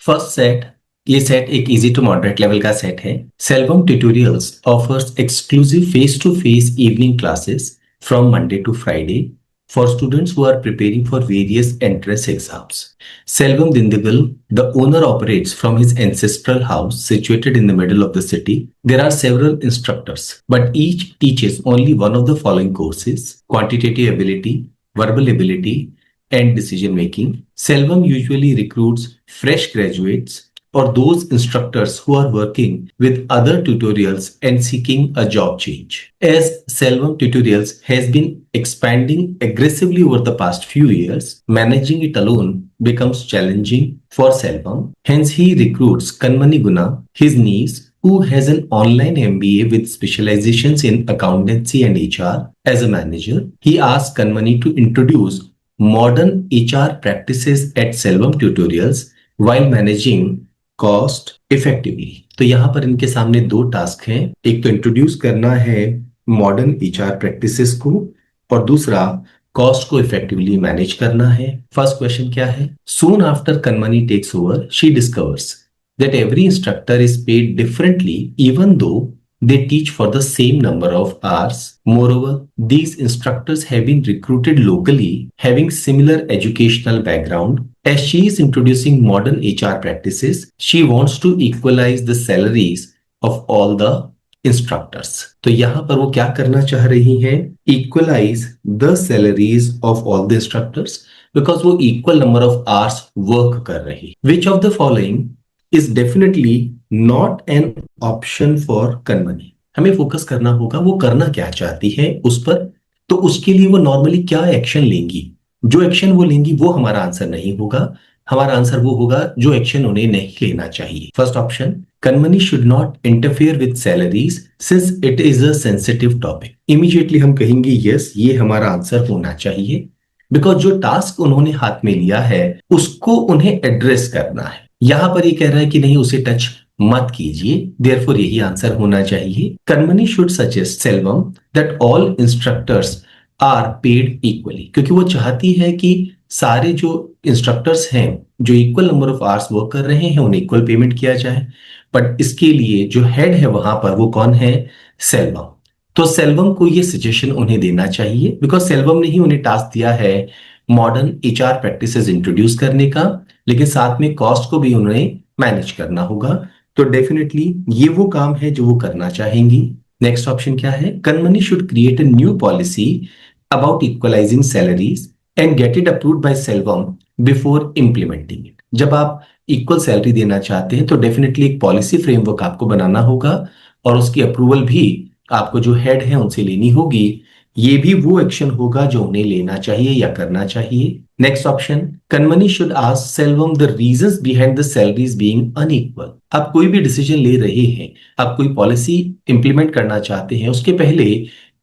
First set, ये set एक easy to moderate level का सेट है। Selvam tutorials offers exclusive face to face evening classes from Monday to Friday for students who are preparing for various entrance exams. Selvam Dindigal, the owner, operates from his ancestral house situated in the middle of the city. There are several instructors, but each teaches only one of the following courses: quantitative ability, verbal ability, and decision making. Selvam usually recruits fresh graduates or those instructors who are working with other tutorials and seeking a job change. As Selvam Tutorials has been expanding aggressively over the past few years, managing it alone becomes challenging for Selvam. Hence, he recruits Kanmani Guna, his niece, who has an online MBA with specializations in accountancy and HR, as a manager. He asks Kanmani to introduce modern HR practices at Selvam Tutorials while managing cost effectively. तो यहाँ पर इनके सामने दो task हैं, एक तो introduce करना है मॉडर्न एचआर प्रैक्टिसेस को और दूसरा कॉस्ट को इफेक्टिवली मैनेज करना है। फर्स्ट क्वेश्चन क्या है? Soon after Kanmani takes over she discovers that every instructor is paid differently even though they teach for the same number of hours. Moreover, these instructors have been recruited locally, having similar educational background. As she is introducing modern HR practices, she wants to equalize the salaries of all the instructors. तो यहाँ पर वो क्या करना चाह रही हैं? Equalize the salaries of all the instructors, because वो equal number of hours work कर रही। Which of the following is definitely not an option for Kanmani? हमें फोकस करना होगा वो करना क्या चाहती है उस पर। तो उसके लिए वो नॉर्मली क्या एक्शन लेंगी? जो एक्शन वो लेंगी वो हमारा आंसर नहीं होगा। हमारा आंसर वो होगा जो एक्शन उन्हें नहीं लेना चाहिए। First option, Kanmani should not interfere with salaries since it is a sensitive topic. Immediately हम कहेंगे यस, ये हमारा आंसर होना चाहिए, बिकॉज जो टास्क उन्होंने हाथ में लिया है उसको उन्हें एड्रेस करना है। यहां पर ये कह रहा है कि नहीं, उसे टच मत कीजिए, देयरफॉर यही आंसर होना चाहिए। Kanmani should suggest Selvam that all instructors are paid equally, क्योंकि वो चाहती है कि सारे जो इंस्ट्रक्टर्स हैं जो equal number of hours work कर रहे हैं उन्हें इक्वल पेमेंट किया जाए। बट इसके लिए जो हेड है वहां पर वो कौन है? सेल्वम। तो सेल्वम को ये सजेशन उन्हें देना चाहिए, बिकॉज सेल्वम ने ही उन्हें टास्क दिया है मॉडर्न एचआर प्रैक्टिसेस इंट्रोड्यूस करने का, लेकिन साथ में कॉस्ट को भी उन्हें मैनेज करना होगा। तो डेफिनेटली ये वो काम है जो वो करना चाहेंगी। नेक्स्ट ऑप्शन क्या है? Kanmani should create a new policy about equalizing salaries and get it approved by Selvam before implementing it. जब आप इक्वल सैलरी देना चाहते हैं तो डेफिनेटली एक पॉलिसी फ्रेमवर्क आपको बनाना होगा और उसकी अप्रूवल भी आपको जो हेड है उनसे लेनी होगी। ये भी वो एक्शन होगा जो उन्हें लेना चाहिए या करना चाहिए। Next option, Kanmani should ask Selvam the reasons behind the salaries being unequal. आप कोई भी डिसीजन ले रहे हैं, आप कोई पॉलिसी इंप्लीमेंट करना चाहते हैं, उसके पहले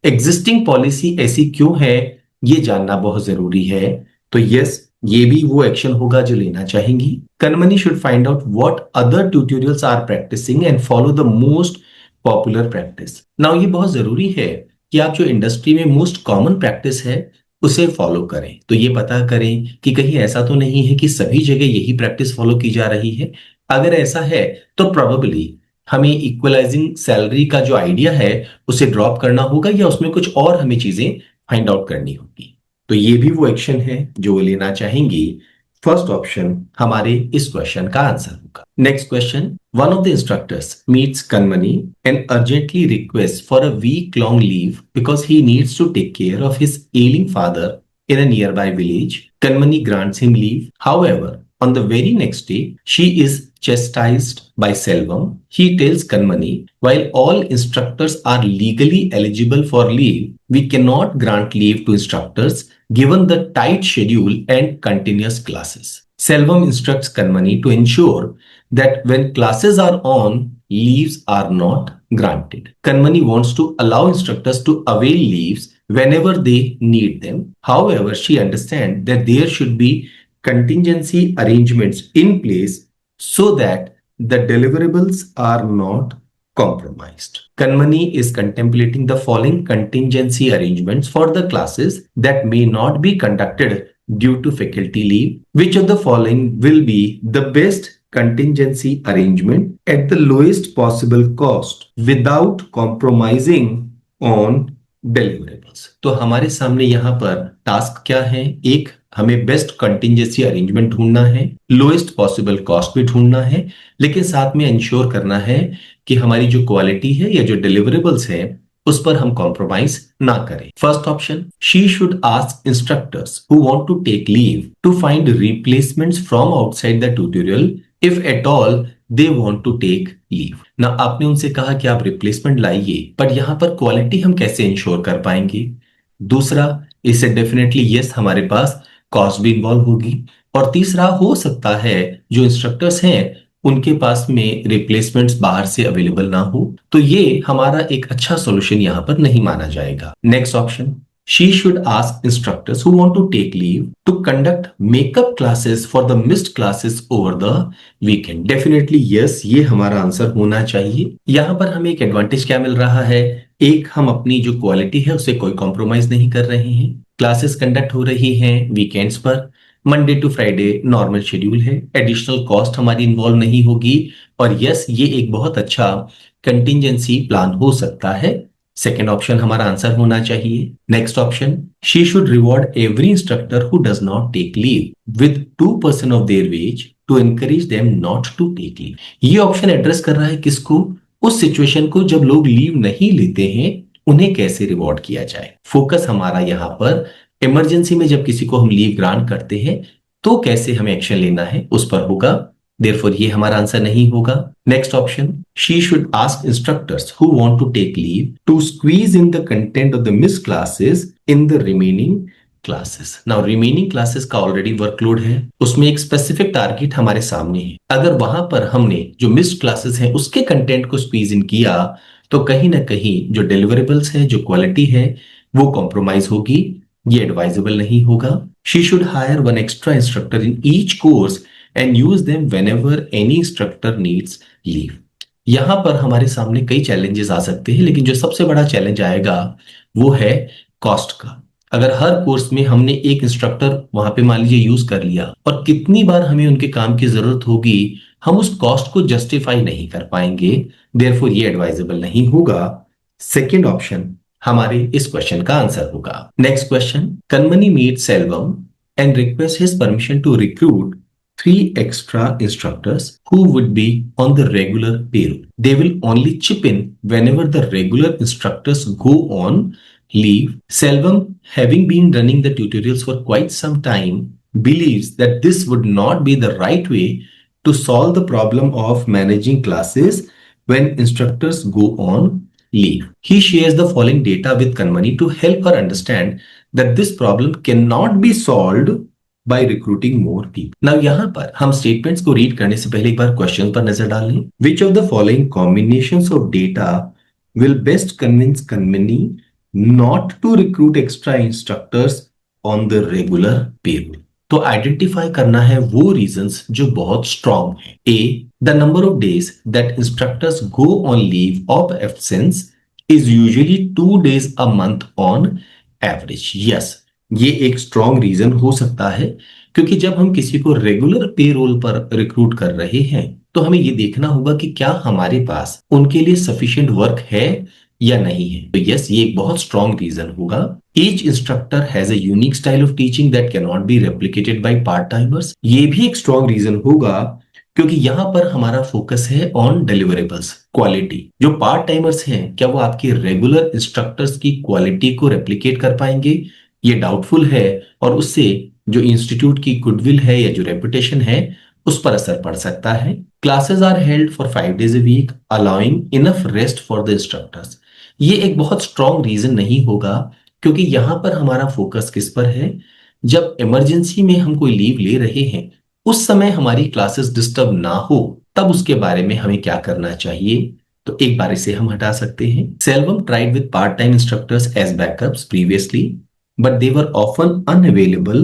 एग्जिस्टिंग पॉलिसी ऐसी क्यों है ये जानना बहुत जरूरी है। तो यस, ये भी वो एक्शन होगा जो लेना चाहेंगी। Kanmani should find out what other tutorials are practicing and follow the most popular practice. Now ये बहुत जरूरी है कि आप जो इंडस्ट्री में मोस्ट कॉमन प्रैक्टिस है उसे फॉलो करें। तो ये पता करें कि कहीं ऐसा तो नहीं है कि सभी जगह यही प्रैक्टिस फॉलो की जा रही है। अगर ऐसा है तो प्रोबेबली हमें इक्वलाइजिंग सैलरी का जो आइडिया है उसे ड्रॉप करना होगा या उसमें कुछ और हमें चीजें फाइंड आउट करनी होगी। तो ये भी वो एक्शन है जो वो लेना चाहेंगी। फर्स्ट ऑप्शन हमारे इस क्वेश्चन का आंसर होगा। Next question, one of the instructors meets Kanmani and urgently requests for a week-long leave because he needs to take care of his ailing father in a nearby village. Kanmani grants him leave. However, on the very next day, she is chastised by Selvam. He tells Kanmani, while all instructors are legally eligible for leave, we cannot grant leave to instructors given the tight schedule and continuous classes. Selvam instructs Kanmani to ensure that when classes are on, leaves are not granted. Kanmani wants to allow instructors to avail leaves whenever they need them. However, she understands that there should be contingency arrangements in place so that the deliverables are not compromised. Kanmani is contemplating the following contingency arrangements for the classes that may not be conducted due to faculty leave. Which of the following will be the best contingency arrangement at the lowest possible cost without compromising on deliverables। तो हमारे सामने यहाँ पर task क्या है? एक, हमें best contingency arrangement ढूंढना है, लोएस्ट पॉसिबल कॉस्ट भी ढूंढना है, लेकिन साथ में इंश्योर करना है कि हमारी जो क्वालिटी है या जो डिलीवरेबल्स है उस पर हम कॉम्प्रोमाइज ना करें। First option, she should ask instructors who want to take leave to find replacements from outside the tutorial if at all they want to take leave. ना आपने उनसे कहा कि आप रिप्लेसमेंट लाइए, पर यहां पर क्वालिटी हम कैसे इंश्योर कर पाएंगे? दूसरा, इसे डेफिनेटली यस हमारे पास कॉस्ट भी इन्वॉल्व होगी। और तीसरा, हो सकता है जो इंस्ट्रक्टर्स हैं उनके पास में रिप्लेसमेंट्स बाहर से अवेलेबल ना हो, तो ये हमारा एक अच्छा सॉल्यूशन यहां पर नहीं माना जाएगा। Next option, she should ask instructors who want to take leave to conduct makeup classes for the missed classes over the weekend. Definitely yes, ये हमारा आंसर होना चाहिए। यहां पर हमें एक एडवांटेज क्या मिल रहा है? एक, हम अपनी जो क्वालिटी है उसे कोई कॉम्प्रोमाइज नहीं कर रहे हैं, क्लासेस कंडक्ट हो रही हैं वीकेंड्स पर, Monday to Friday normal schedule है, एडिशनल कॉस्ट हमारी इन्वॉल्व नहीं होगी, और यस, ये एक बहुत अच्छा कंटिंजेंसी प्लान हो सकता है। सेकेंड ऑप्शन हमारा आंसर होना चाहिए। Next option, she should reward every instructor who does not take leave with 2% of their wages to encourage them not to take leave. ये ऑप्शन एड्रेस कर रहा है किसको? उस सिचुएशन को जब लोग लीव नहीं लेते हैं, उन्हें कैसे रिवॉर्ड किया जाए। फोकस हमारा यहाँ पर इमरजेंसी में जब किसी को हम लीव ग्रांट करते हैं तो कैसे हमें एक्शन लेना है उस पर होगा। देयरफॉर ये हमारा आंसर नहीं होगा। Next option, she should ask instructors who want to take leave to squeeze in the content of the miss classes in the remaining classes. Now remaining classes का ऑलरेडी वर्कलोड है, उसमें एक specific target हमारे सामने है। अगर वहां पर हमने जो मिस्ड क्लासेस हैं उसके कंटेंट को स्क्वीज इन किया तो कहीं ना कहीं जो डिलीवरेबल्स है, जो क्वालिटी है, वो कॉम्प्रोमाइज होगी। ये एडवाइजेबल नहीं होगा। She should higher one extra instructor in each course and use them whenever any instructor needs leave. यहां पर हमारे सामने कई चैलेंजेस आ सकते हैं, लेकिन जो सबसे बड़ा चैलेंज आएगा वो है कॉस्ट का। अगर हर कोर्स में हमने एक इंस्ट्रक्टर वहां पे मान लीजिए यूज कर लिया और कितनी बार हमें उनके काम की जरूरत होगी, हम उस कॉस्ट को जस्टिफाई नहीं कर पाएंगे। देयरफॉर ये एडवाइजेबल नहीं होगा। सेकेंड ऑप्शन हमारे इस क्वेश्चन का आंसर होगा। Next question, Kanmani meet Selvam and request his permission to recruit 3 extra instructors who would be on the regular payroll. They will only chip in whenever the regular instructors go on leave. Selvam, having been running the tutorials for quite some time, believes that this would not be the right way to solve the problem of managing classes when instructors go on leave. He shares the following data with Kanmani to help her understand that this problem cannot be solved by recruiting more people. Now यहाँ पर हम statements को read करने से पहले एक बार question पर नजर डाल लें। Which of the following combinations of data will best convince Kanmani not to recruit extra instructors on the regular payroll? तो आइडेंटिफाई करना है वो रीजंस जो बहुत स्ट्रॉन्ग है। A, the number of days that instructors go on leave of absence is usually 2 days a month on average. Yes, ये एक strong reason हो सकता है, क्योंकि जब हम किसी को रेगुलर पे रोल पर रिक्रूट कर रहे हैं तो हमें ये देखना होगा कि क्या हमारे पास उनके लिए सफिशिएंट वर्क है या नहीं है। तो यस, ये एक बहुत स्ट्रॉन्ग रीजन होगा। Each instructor has a unique style of teaching that can not be replicated by part timers. ये भी एक स्ट्रॉन्ग रीजन होगा, क्योंकि यहां पर हमारा फोकस है ऑन डिलीवरेबल्स, क्वालिटी। जो पार्ट टाइमर्स हैं, क्या वो आपके रेगुलर इंस्ट्रक्टर्स की क्वालिटी को रेप्लिकेट कर पाएंगे? ये डाउटफुल है, और उससे जो इंस्टीट्यूट की गुडविल है या जो रेपुटेशन है उस पर असर पड़ सकता है। Classes are held for 5 days a week, allowing enough rest for the instructors. ये एक बहुत स्ट्रॉन्ग रीजन नहीं होगा, क्योंकि यहां पर हमारा फोकस किस पर है? जब इमरजेंसी में हम कोई लीव ले रहे हैं, उस समय हमारी क्लासेस डिस्टर्ब ना हो, तब उसके बारे में हमें क्या करना चाहिए। तो एक बार इसे हम हटा सकते हैं। Selvam tried with part time instructors as backups previously, but they were often unavailable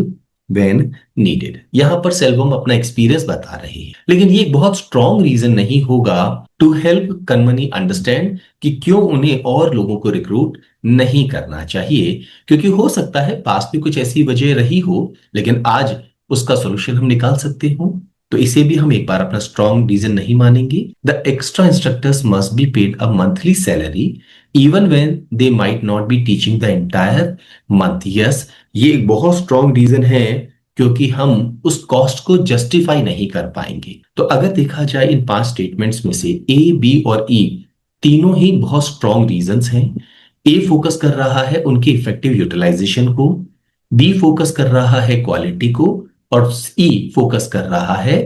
when needed. यहां पर सेल्वम अपना एक्सपीरियंस बता रहे हैं, लेकिन ये एक बहुत स्ट्रॉन्ग रीजन नहीं होगा टू हेल्प कनमनी अंडरस्टैंड कि क्यों उन्हें और लोगों को रिक्रूट नहीं करना चाहिए। क्योंकि हो सकता है पास्ट में कुछ ऐसी वजह रही हो, लेकिन आज उसका सोल्यूशन हम निकाल सकते हो। तो इसे भी हम एक बार अपना स्ट्रॉन्ग रीजन नहीं मानेंगे। The extra instructors must be paid a monthly salary even when they might not be teaching the entire month. Yes, ये एक बहुत स्ट्रॉन्ग रीजन है, क्योंकि हम उस कॉस्ट को जस्टिफाई नहीं कर पाएंगे। तो अगर देखा जाए इन 5 स्टेटमेंट्स में से ए, बी और ई तीनों ही बहुत स्ट्रॉन्ग रीजंस हैं। ए फोकस कर रहा है उनकी इफेक्टिव यूटिलाइजेशन को, बी फोकस कर रहा है क्वालिटी को, और ई फोकस कर रहा है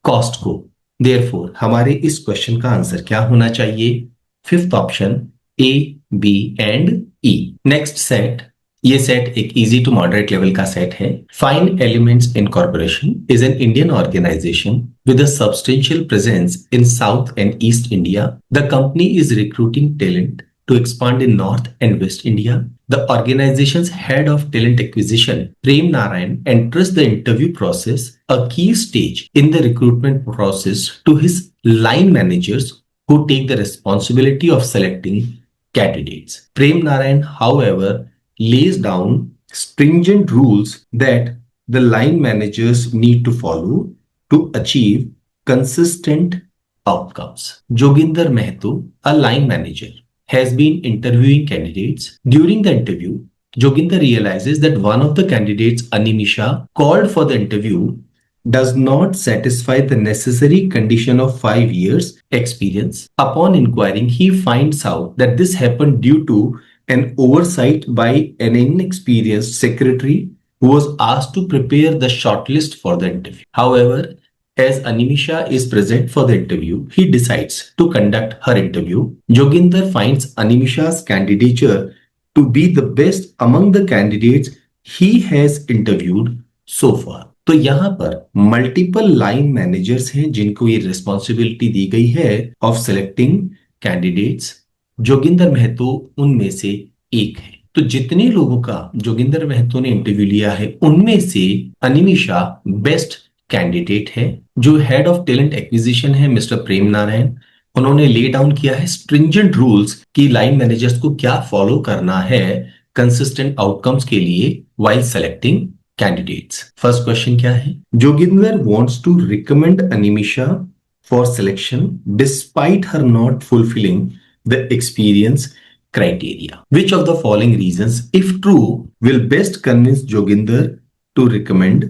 कॉस्ट को। देयरफॉर हमारे इस क्वेश्चन का आंसर क्या होना चाहिए? Fifth option, A, B and E. Next set, ये सेट एक इजी टू मॉडरेट लेवल का सेट है। Fine Elements Incorporation is an Indian organisation with a substantial presence in South and East India. The company is recruiting talent to expand in North and West India. The organization's head of talent acquisition, Prem Narayan, enters the interview process, a key stage in the recruitment process, to his line managers who take the responsibility of selecting candidates. Prem Narayan, however, lays down stringent rules that the line managers need to follow to achieve consistent outcomes. Joginder Mehto, a line manager, has been interviewing candidates. During the interview, Joginder realizes that one of the candidates, Animisha, called for the interview, does not satisfy the necessary condition of 5 years experience. Upon inquiring, he finds out that this happened due to an oversight by an inexperienced secretary who was asked to prepare the shortlist for the interview. However, as Animisha is present for the interview, he decides to conduct her interview. Joginder finds Animisha's candidature to be the best among the candidates he has interviewed so far. तो यहाँ पर multiple line managers हैं जिनको ये responsibility दी गई है of selecting candidates. Joginder Mahato उनमें से एक है। तो जितने लोगों का जोगिंदर महतो ने इंटरव्यू लिया है उनमें से अनिमिशा बेस्ट कैंडिडेट है। जो हेड ऑफ टैलेंट एक्विजिशन है मिस्टर प्रेम नारायण, उन्होंने ले डाउन किया है स्ट्रिंजेंट रूल्स कि लाइन मैनेजर्स को क्या फॉलो करना है कंसिस्टेंट आउटकम्स के लिए while selecting candidates. First question क्या है? Joginder wants to recommend Animisha for selection despite her not fulfilling the experience criteria. Which of the following reasons, if true, will best convince Joginder to recommend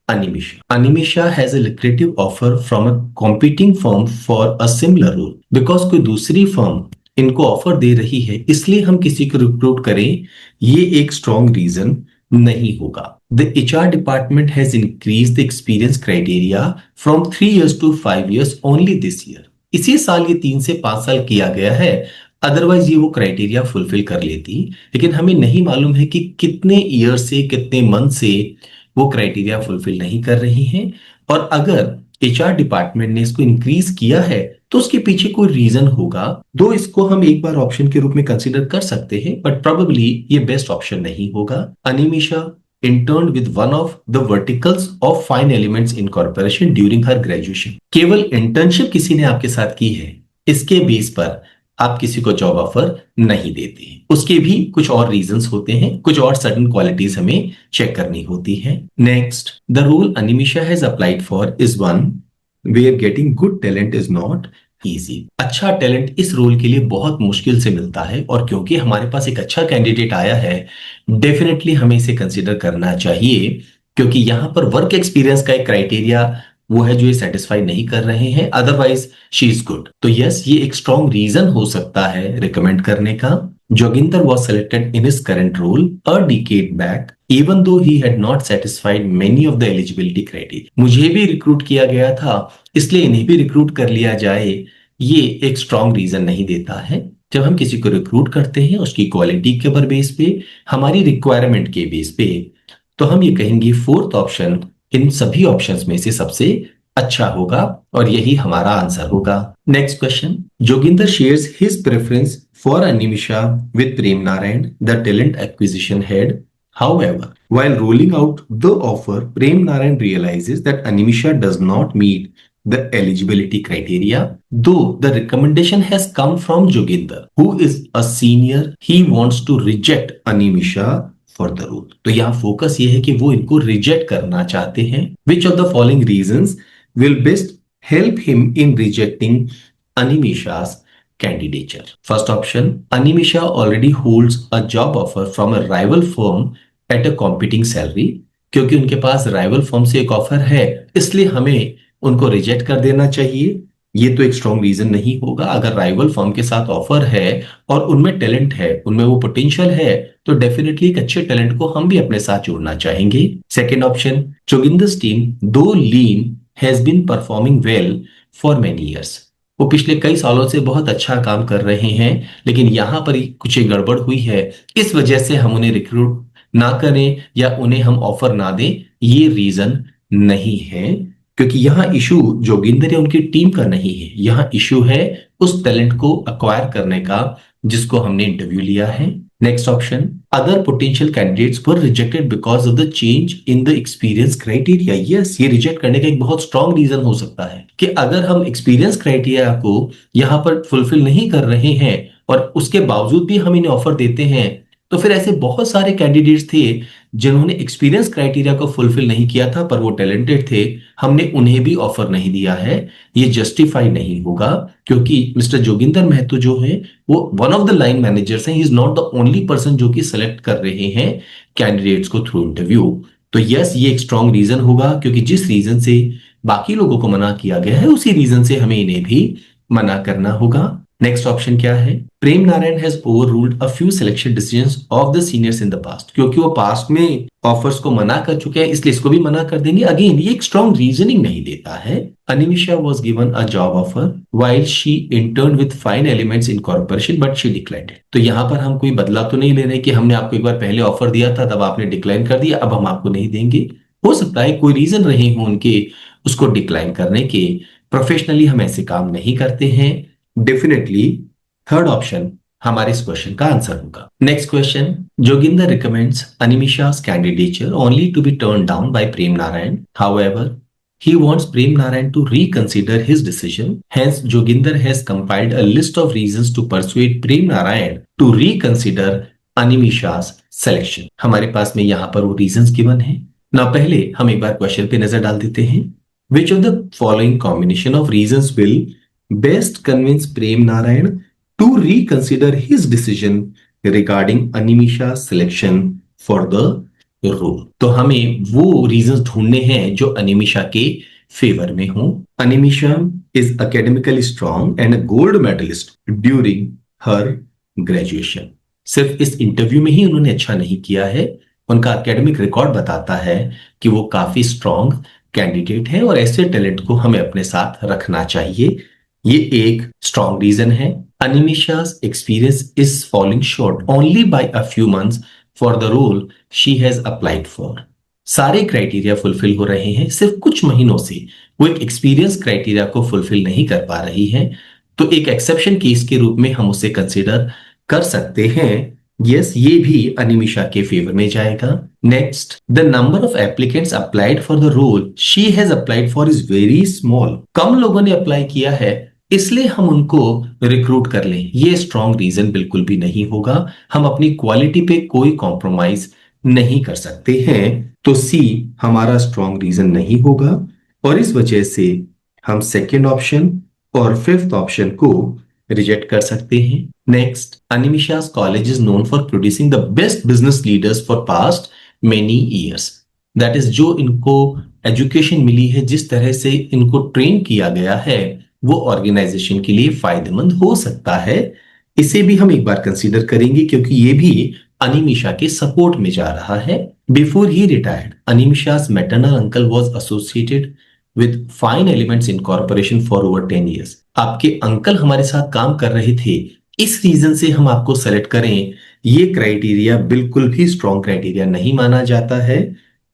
Animisha? Animisha has a lucrative offer from a competing firm for a similar role. Because कोई दूसरी firm इनको offer दे रही है इसलिए हम किसी को recruit करें, ये एक स्ट्रॉन्ग रीजन नहीं होगा। The HR department has increased the experience criteria from 3 years to 5 years only this year. इसी साल ये 3 से 5 साल किया गया है, अदरवाइज ये वो क्राइटेरिया फुलफिल कर लेती, लेकिन हमें नहीं मालूम है कि कितने ईयर से कितने मंथ से वो क्राइटेरिया फुलफिल नहीं कर रही हैं। और अगर एचआर डिपार्टमेंट ने इसको इंक्रीज किया है तो उसके पीछे कोई रीजन होगा। दो इसको हम एक बार ऑप्शन के रूप में कंसीडर कर सकते हैं, बट प्रोबेबली ये बेस्ट ऑप्शन नहीं होगा। अनिमिशा interned with one of the verticals of Fine Elements Incorporation during her graduation. केवल इंटर्नशिप किसी ने आपके साथ की है, इसके बेस पर आप किसी को जॉब ऑफर नहीं देते हैं। उसके भी कुछ और रीजंस होते हैं, कुछ और सर्टेन क्वालिटीज हमें चेक करनी होती है। Next, the role Animisha has applied for is one where getting good talent is not easy. अच्छा टैलेंट इस रोल के लिए बहुत मुश्किल से मिलता है, और क्योंकि हमारे पास एक अच्छा कैंडिडेट आया है, डेफिनेटली हमें इसे कंसिडर करना चाहिए, क्योंकि यहां पर वर्क एक्सपीरियंस का एक क्राइटेरिया वो है जो ये सेटिस्फाई नहीं कर रहे हैं, अदरवाइज शी इज गुड। तो यस, ये एक स्ट्रॉन्ग रीजन हो सकता है रिकमेंड करने का। Joginder was selected in his current role a decade back even though he had not satisfied many of the eligibility criteria. मुझे भी रिक्रूट किया गया था इसलिए इन्हें भी रिक्रूट कर लिया जाए, ये एक स्ट्रॉन्ग रीजन नहीं देता है। जब हम किसी को रिक्रूट करते हैं उसकी क्वालिटी के बेस पे, हमारी रिक्वायरमेंट के बेस पे, तो हम ये कहेंगे फोर्थ ऑप्शन इन सभी ऑप्शंस में से सबसे अच्छा होगा और यही हमारा आंसर होगा। Next question, Joginder shares his preference for Animisha with Prem Narayan the talent acquisition head. However, while rolling out the offer, Prem Narayan realizes that Animisha does not meet the eligibility criteria. Though the recommendation has come from Joginder, who is a senior, he wants to reject Animisha for the role. तो यहाँ focus ये है कि वो इनको reject करना चाहते हैं। Which of the following reasons will best help him in rejecting Animisha's candidature? First option, Animisha already holds a job offer from a rival firm at a competing salary. क्योंकि उनके पास राइवल फर्म से एक offer है, इसलिए हमें उनको reject कर देना चाहिए। ये तो एक स्ट्रॉन्ग रीजन नहीं होगा। अगर राइवल फर्म के साथ ऑफर है और उनमें टैलेंट है, उनमें वो पोटेंशियल है, तो डेफिनेटली एक अच्छे टैलेंट को हम भी अपने साथ जोड़ना चाहेंगे। Second option, Joginder's team though lean has been performing well for many years. वो पिछले कई सालों से बहुत अच्छा काम कर रहे हैं, लेकिन यहां पर कुछ एक गड़बड़ हुई है, इस वजह से हम उन्हें रिक्रूट ना करें या उन्हें हम ऑफर ना दें, ये रीजन नहीं है। क्योंकि यहाँ इशू जोगिंदर या उनकी टीम का नहीं है, यहाँ इशू है उस टैलेंट को अक्वायर करने का जिसको हमने इंटरव्यू लिया है। Next option, other potential candidates were rejected because of the change in the experience criteria. Yes, ये रिजेक्ट करने का एक बहुत स्ट्रॉन्ग रीजन हो सकता है कि अगर हम एक्सपीरियंस क्राइटेरिया को यहाँ पर फुलफिल नहीं कर रहे हैं और उसके बावजूद भी हम इन्हें ऑफर देते हैं, तो फिर ऐसे बहुत सारे कैंडिडेट्स थे जिन्होंने एक्सपीरियंस क्राइटेरिया को फुलफिल नहीं किया था पर वो टैलेंटेड थे, हमने उन्हें भी ऑफर नहीं दिया है। ये जस्टिफाई नहीं होगा, क्योंकि मिस्टर जोगिंदर महतो जो है वो one of the line managers हैं। He is not the only person जो कि सिलेक्ट कर रहे हैं कैंडिडेट्स को थ्रू इंटरव्यू। तो यस, ये एक स्ट्रॉन्ग रीजन होगा, क्योंकि जिस रीजन से बाकी लोगों को मना किया गया है उसी रीजन से हमें इन्हें भी मना करना होगा। नेक्स्ट ऑप्शन क्या है, Prem Narayan has overruled a few selection decisions of the seniors in the past. क्योंकि वो पास्ट में ऑफर्स को मना कर चुके हैं, इसलिए इसको भी मना कर देंगे। अगेन, ये एक स्ट्रॉन्ग रीजनिंग नहीं देता है। Animisha was given a job offer while she intern with Fine Elements in corporation but she declined it. तो यहाँ पर हम कोई बदला तो नहीं ले रहे कि हमने आपको एक बार पहले ऑफर दिया था, तब आपने डिक्लाइन कर दिया, अब हम आपको नहीं देंगे। हो सकता है कोई रीजन रहे हो उनके उसको डिक्लाइन करने के। प्रोफेशनली हम ऐसे काम नहीं करते हैं। डेफिनेटली थर्ड ऑप्शन हमारे इस क्वेश्चन का आंसर होगा। Next question, Joginder recommends Animisha's candidature only to be turned down by Prem Narayan. However, he wants Prem Narayan to reconsider his decision. Hence, Joginder has compiled a list of reasons to persuade Prem Narayan to reconsider अनिमिशा's selection. हमारे पास में यहाँ पर वो reasons given है ना। पहले हम एक बार क्वेश्चन पे नजर डाल देते हैं। Which of the following combination of reasons will best convince Prem Narayan to reconsider his decision regarding Animisha's selection for the role? तो हमें वो रीजंस ढूंढने हैं जो अनिमिशा के फेवर में हो। अनिमिशा is academically strong and a gold medalist during her graduation. सिर्फ इस इंटरव्यू में ही उन्होंने अच्छा नहीं किया है, उनका एकेडमिक रिकॉर्ड बताता है कि वो काफी स्ट्रॉन्ग कैंडिडेट है और ऐसे टैलेंट को हमें अपने साथ रखना चाहिए। ये एक स्ट्रॉन्ग रीजन है। Animisha's experience is falling short only by a few months for the role she has applied for. सारे क्राइटेरिया फुलफिल हो रहे हैं, सिर्फ कुछ महीनों से वो एक एक्सपीरियंस क्राइटेरिया को फुलफिल नहीं कर पा रही है, तो एक एक्सेप्शन केस के रूप में हम उसे कंसिडर कर सकते हैं। यस, ये भी अनिमिशा के फेवर में जाएगा। Next, the number of applicants applied for the role she has applied for is very small. कम लोगों ने अप्लाई किया है इसलिए हम उनको रिक्रूट कर लें, ये स्ट्रॉन्ग रीजन बिल्कुल भी नहीं होगा। हम अपनी क्वालिटी पे कोई कॉम्प्रोमाइज नहीं कर सकते हैं, तो सी हमारा स्ट्रॉन्ग रीजन नहीं होगा और इस वजह से हम सेकेंड ऑप्शन और फिफ्थ ऑप्शन को रिजेक्ट कर सकते हैं। Next, Animisha's college is known for producing the best business leaders for past many years. That is, जो इनको एजुकेशन मिली है, जिस तरह से इनको ट्रेन किया गया है, वो ऑर्गेनाइजेशन के लिए फायदेमंद हो सकता है। इसे भी हम एक बार कंसीडर करेंगे क्योंकि ये भी अनिमिशा के सपोर्ट में जा रहा है। Before he retired, Animisha's maternal uncle was associated with Fine Elements in corporation for over 10 years। आपके अंकल हमारे साथ काम कर रहे थे, इस रीजन से हम आपको सेलेक्ट करें, ये क्राइटेरिया बिल्कुल भी स्ट्रॉन्ग क्राइटेरिया नहीं माना जाता है।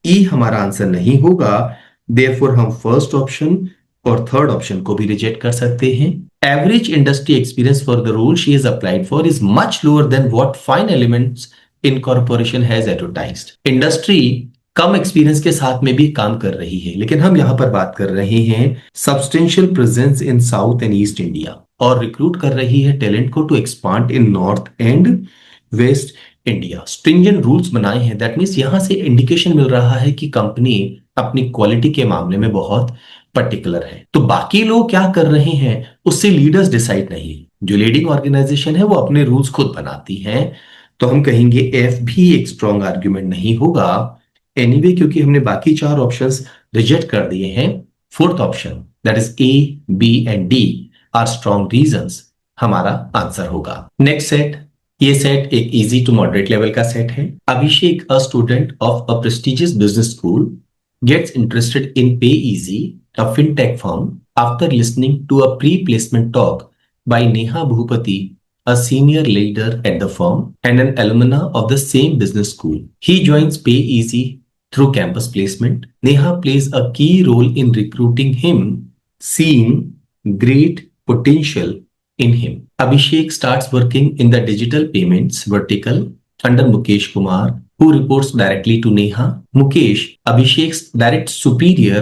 ई हमारा आंसर नहीं होगा, देयरफॉर हम फर्स्ट ऑप्शन और थर्ड ऑप्शन को भी रिजेक्ट कर सकते हैं। Average industry experience for the role she has applied for is much lower than what Fine Elements in corporation has advertised. Industry कम एक्सपीरियंस के साथ में भी काम कर रही है, लेकिन हम यहां पर बात कर रहे हैं substantial presence in south and east India और रिक्रूट कर रही है टैलेंट को to expand in north and west India. Stringent rules बनाए हैं, दैट मीन्स यहां से इंडिकेशन मिल रहा है कि कंपनी अपनी क्वालिटी के मामले में बहुत पर्टिकुलर है। तो बाकी लोग क्या कर रहे हैं उससे लीडर्स डिसाइड नहीं, जो लीडिंग ऑर्गेनाइजेशन है वो अपने रूल्स खुद बनाती है। तो हम कहेंगे एफ भी एक स्ट्रॉन्ग आर्ग्यूमेंट नहीं होगा एनीवे, क्योंकि हमने बाकी चार ऑप्शंस रिजेक्ट कर दिए हैं। Fourth option that is A, B and D are strong reasons हमारा आंसर होगा। नेक्स्ट सेट, ये सेट एक इजी टू मॉडरेट लेवल का सेट है। Abhishek, a student of a prestigious business school, gets interested in PayEasy, a fintech firm, after listening to a pre-placement talk by Neha Bhupati, a senior leader at the firm and an alumna of the same business school. He joins PayEasy through campus placement. Neha plays a key role in recruiting him, seeing great potential in him. Abhishek starts working in the digital payments vertical under Mukesh Kumar, who reports directly to Neha. Mukesh, Abhishek's direct superior,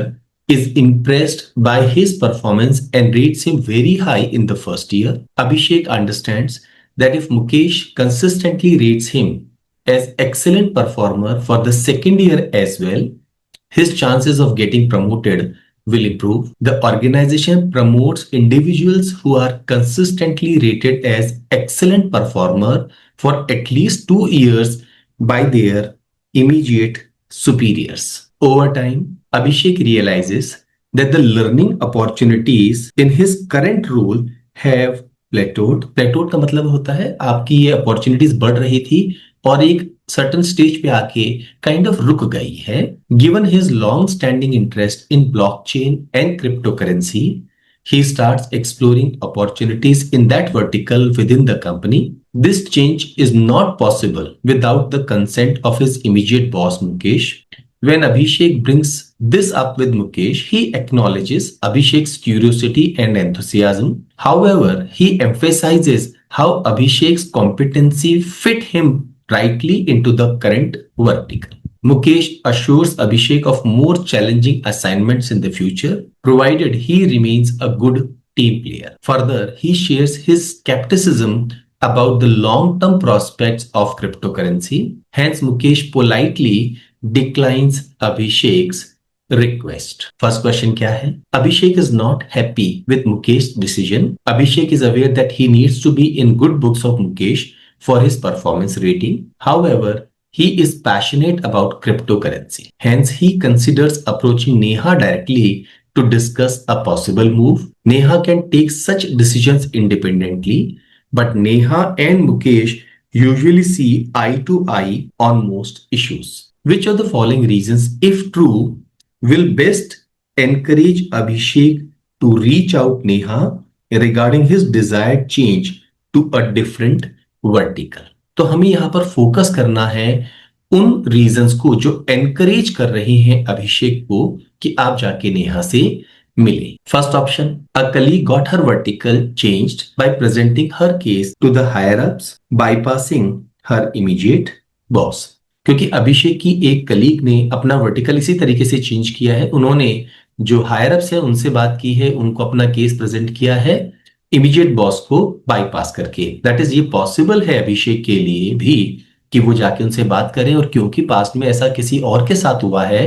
is impressed by his performance and rates him very high in the first year. Abhishek understands that if Mukesh consistently rates him as excellent performer for the second year as well, his chances of getting promoted will improve. The organization promotes individuals who are consistently rated as excellent performer for at least 2 years by their immediate superiors. Over time, Abhishek realizes that the learning opportunities in his current role have plateaued. Plateaued का मतलब होता है आपकी ये opportunities बढ़ रही थी और एक सर्टन स्टेज पे आके काइंड ऑफ रुक गई है। Given his long standing interest in blockchain and crypto currency, he starts exploring opportunities in that vertical within the company. This change is not possible without the consent of his immediate boss Mukesh. When Abhishek brings this up with Mukesh, he acknowledges Abhishek's curiosity and enthusiasm. However, he emphasizes how Abhishek's competency fit him rightly into the current vertical. Mukesh assures Abhishek of more challenging assignments in the future, provided he remains a good team player. Further, he shares his skepticism about the long-term prospects of cryptocurrency. Hence, Mukesh politely declines Abhishek's request. First question क्या है? Abhishek is not happy with Mukesh's decision. Abhishek is aware that he needs to be in good books of Mukesh for his performance rating. However, he is passionate about cryptocurrency. Hence, he considers approaching Neha directly to discuss a possible move. Neha can take such decisions independently, but Neha and Mukesh usually see eye to eye on most issues. Which of the following reasons, if true, will best encourage Abhishek to reach out Neha regarding his desired change to a different vertical? तो हमें यहां पर focus करना है उन reasons को जो encourage कर रहे हैं अभिषेक को कि आप जाके नेहा से मिले। First option, a colleague got her vertical changed by presenting her case to the higher ups bypassing her immediate boss. क्योंकि अभिषेक की एक कलीग ने अपना वर्टिकल इसी तरीके से चेंज किया है, उन्होंने जो हायर अप्स है उनसे बात की है, उनको अपना केस प्रेजेंट किया है इमीडिएट बॉस को बाईपास करके। दैट इज ये पॉसिबल है अभिषेक के लिए भी कि वो जाके उनसे बात करें, और क्योंकि पास्ट में ऐसा किसी और के साथ हुआ है,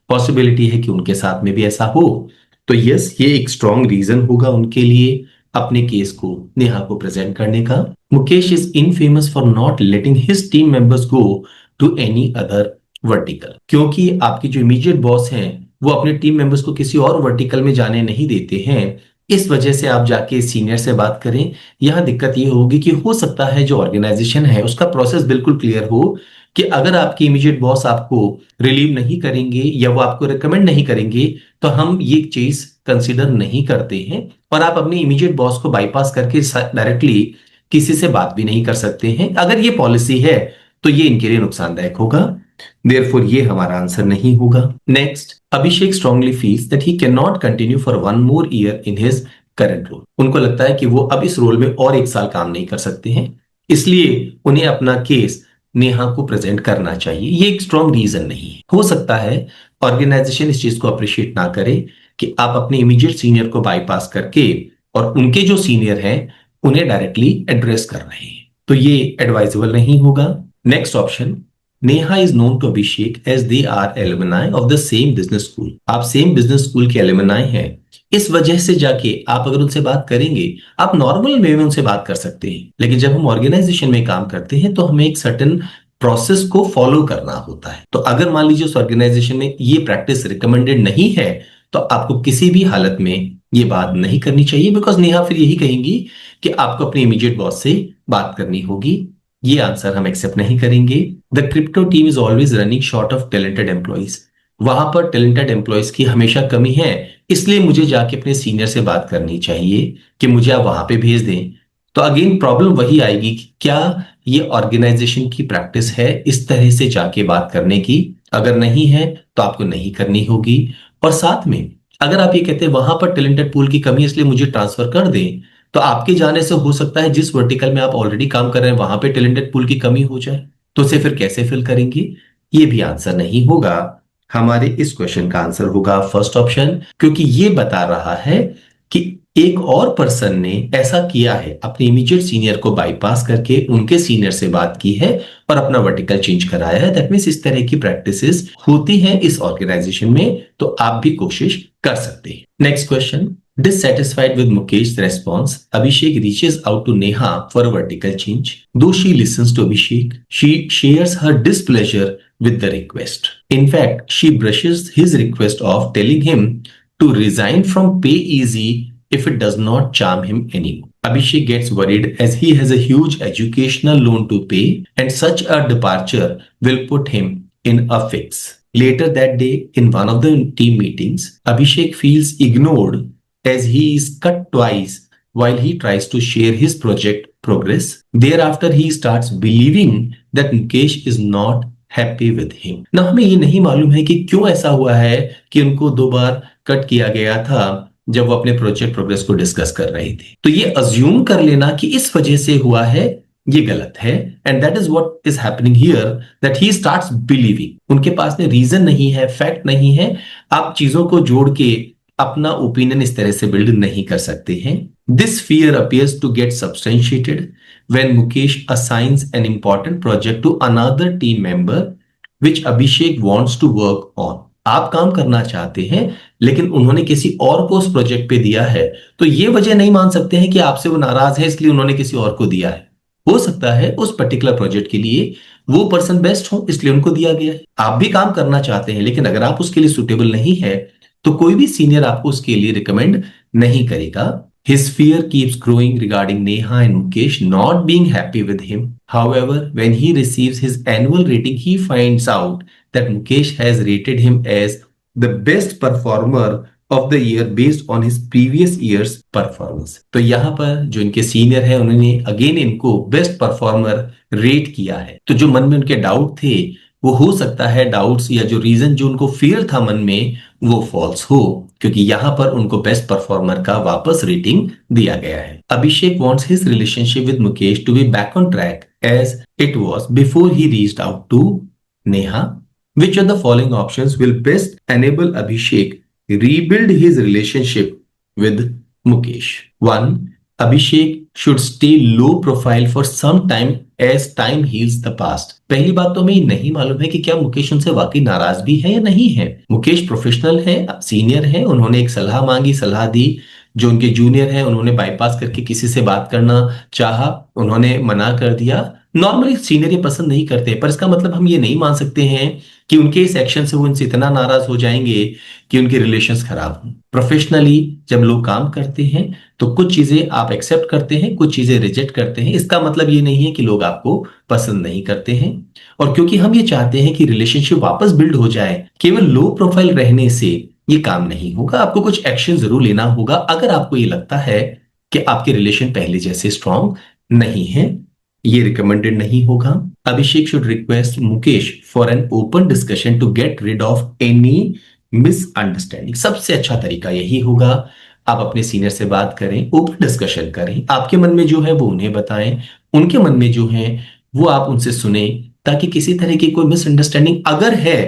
पॉसिबिलिटी है कि उनके साथ में भी ऐसा हो। तो यस, ये एक स्ट्रॉन्ग रीजन होगा उनके लिए अपने केस को नेहा को प्रेजेंट करने का। Mukesh is infamous for not letting his team members go to any other vertical. क्योंकि आपके जो इमीडिएट बॉस हैं वो अपने टीम मेंबर्स को किसी और वर्टिकल में जाने नहीं देते हैं, इस वजह से आप जाके सीनियर से बात करें। यहां दिक्कत ये होगी कि हो सकता है जो ऑर्गेनाइजेशन है उसका प्रोसेस बिल्कुल क्लियर हो कि अगर आपके इमीडिएट बॉस आपको रिलीव नहीं करेंगे या वो आपको रिकमेंड नहीं करेंगे तो हम ये चीज कंसिडर नहीं करते हैं, और आप अपने इमीडिएट बॉस को बाईपास करके डायरेक्टली किसी से बात भी नहीं कर सकते हैं। अगर ये पॉलिसी है तो ये इनके लिए नुकसानदायक होगा, देयरफॉर ये हमारा आंसर नहीं होगा। Next, Abhishek strongly feels that he can not continue for one more year in his current role. उनको लगता है कि वो अब इस रोल में और एक साल काम नहीं कर सकते हैं, इसलिए उन्हें अपना केस नेहा को प्रेजेंट करना चाहिए। ये एक स्ट्रॉन्ग रीजन नहीं है। हो सकता है ऑर्गेनाइजेशन इस चीज को अप्रिशिएट ना करे कि आप अपने इमीडिएट सीनियर को बाईपास करके और उनके जो सीनियर हैं उन्हें डायरेक्टली एड्रेस कर रहे हैं, तो ये एडवाइजेबल नहीं होगा। Next option, Neha is known to Abhishek as they are alumni of the same business school. आप सेम बिजनेस स्कूल के एलुमनाई हैं, इस वजह से जाके आप अगर उनसे बात करेंगे, आप नॉर्मल वे में उनसे बात कर सकते हैं, लेकिन जब हम ऑर्गेनाइजेशन में काम करते हैं तो हमें एक सर्टेन प्रोसेस को फॉलो करना होता है। तो अगर मान लीजिए उस ऑर्गेनाइजेशन में ये प्रैक्टिस रिकमेंडेड नहीं है, तो आपको किसी भी हालत में ये बात नहीं करनी चाहिए, बिकॉज नेहा फिर यही कहेंगी कि आपको अपने इमीडिएट बॉस से बात करनी होगी। ये आंसर हम एक्सेप्ट नहीं करेंगे। The crypto team is always running short of talented employees. वहां पर टैलेंटेड एम्प्लॉइज की हमेशा कमी है, इसलिए मुझे जाके अपने सीनियर से बात करनी चाहिए कि मुझे आप वहां पे भेज दें। तो अगेन प्रॉब्लम वही आएगी कि क्या ये ऑर्गेनाइजेशन की प्रैक्टिस है इस तरह से जाके बात करने की। अगर नहीं है तो आपको नहीं करनी होगी। और साथ में अगर आप ये कहते हैं वहां पर टैलेंटेड पूल की कमी है इसलिए मुझे ट्रांसफर कर दें, तो आपके जाने से हो सकता है जिस वर्टिकल में आप ऑलरेडी काम कर रहे हैं वहां पे टैलेंटेड पूल की कमी हो जाए, तो उसे फिर कैसे फिल करेंगे? ये भी आंसर नहीं होगा। हमारे इस क्वेश्चन का आंसर होगा फर्स्ट ऑप्शन, क्योंकि ये बता रहा है कि एक और पर्सन ने ऐसा किया है, अपने इमीडिएट सीनियर को बाईपास करके उनके सीनियर से बात की है और अपना वर्टिकल चेंज कराया है। दैट मीन्स इस तरह की प्रैक्टिसेस होती हैं इस ऑर्गेनाइजेशन में, तो आप भी कोशिश कर सकते हैं। Next question, dissatisfied with Mukesh's response, Abhishek reaches out to Neha for a vertical change. Though she listens to Abhishek, she shares her displeasure with the request. In fact, she brushes his request off, telling him to resign from Pay Easy if it does not charm him anymore. Abhishek gets worried as he has a huge educational loan to pay, and such a departure will put him in a fix. Later that day, in one of the team meetings, Abhishek feels ignored as he is cut twice while he tries to share his project progress. Thereafter, he starts believing that Mukesh is not happy with him. ना हमें ये नहीं मालूम है कि क्यों ऐसा हुआ है कि उनको 2 बार कट किया गया था जब वो अपने प्रोजेक्ट प्रोग्रेस को डिस्कस कर रहे थे। तो ये अज्यूम कर लेना कि इस वजह से हुआ है, ये गलत है। And that is what is happening here, that he starts believing. उनके पास में रीजन नहीं है, फैक्ट नहीं है। आप चीजों को जोड़ के अपना ओपिनियन इस तरह से बिल्ड नहीं कर सकते हैं। This fear appears to get substantiated when Mukesh assigns an important project to another team member which Abhishek wants to work on. आप काम करना चाहते हैं लेकिन उन्होंने किसी और को उस प्रोजेक्ट पे दिया है, तो ये वजह नहीं मान सकते हैं कि आपसे वो नाराज है इसलिए उन्होंने किसी और को दिया है। हो सकता है उस पर्टिकुलर प्रोजेक्ट के लिए वो पर्सन बेस्ट हो इसलिए उनको दिया गया है। आप भी काम करना चाहते हैं लेकिन अगर आप उसके लिए सुटेबल नहीं है तो कोई भी सीनियर आपको उसके लिए रिकमेंड नहीं करेगा। His fear keeps growing regarding Neha and Mukesh not being happy with him. However, when he receives his annual rating, he finds out that Mukesh has rated him as the best performer of the year based on his previous year's performance. तो यहाँ पर जो इनके senior है उन्होंने again इनको best performer rate किया है। तो जो मन में उनके डाउट थे वो हो सकता है डाउट्स या जो रीजन जो उनको फियर था मन में वो फॉल्स हो, क्योंकि यहां पर उनको बेस्ट परफॉर्मर का वापस रेटिंग दिया गया है। Abhishek wants his relationship with Mukesh to be back on track as it was before he reached out to Neha. Which of the following options will best enable Abhishek rebuild his relationship with Mukesh? 1. Abhishek should stay low profile for some time as time heals the past. पहली बात तो हमें नहीं मालूम है कि क्या मुकेश उनसे वाकई नाराज भी है या नहीं है। मुकेश प्रोफेशनल है, सीनियर है, उन्होंने एक सलाह मांगी, सलाह दी। जो उनके जूनियर है उन्होंने बाईपास करके किसी से बात करना चाहा, उन्होंने मना कर दिया। नॉर्मली सीनियर ये पसंद नहीं करते, पर इसका मतलब हम ये नहीं मान सकते हैं कि उनके इस एक्शन से वो इनसे इतना नाराज हो जाएंगे कि उनके रिलेशंस खराब हों। प्रोफेशनली जब लोग काम करते हैं तो कुछ चीजें आप एक्सेप्ट करते हैं, कुछ चीजें रिजेक्ट करते हैं। इसका मतलब ये नहीं है कि लोग आपको पसंद नहीं करते हैं। और क्योंकि हम ये चाहते हैं कि रिलेशनशिप वापस बिल्ड हो जाए, केवल लो प्रोफाइल रहने से ये काम नहीं होगा। आपको कुछ एक्शन जरूर लेना होगा अगर आपको ये लगता है कि आपके रिलेशन पहले जैसे स्ट्रांग नहीं है। ये रिकमेंडेड नहीं होगा। Abhishek should request Mukesh for an open discussion to get rid of any misunderstanding. सबसे अच्छा तरीका यही होगा, आप अपने सीनियर से बात करें, ओपन डिस्कशन करें, आपके मन में जो है वो उन्हें बताएं, उनके मन में जो है वो आप उनसे सुने, ताकि किसी तरह की कोई मिसअंडरस्टैंडिंग अगर है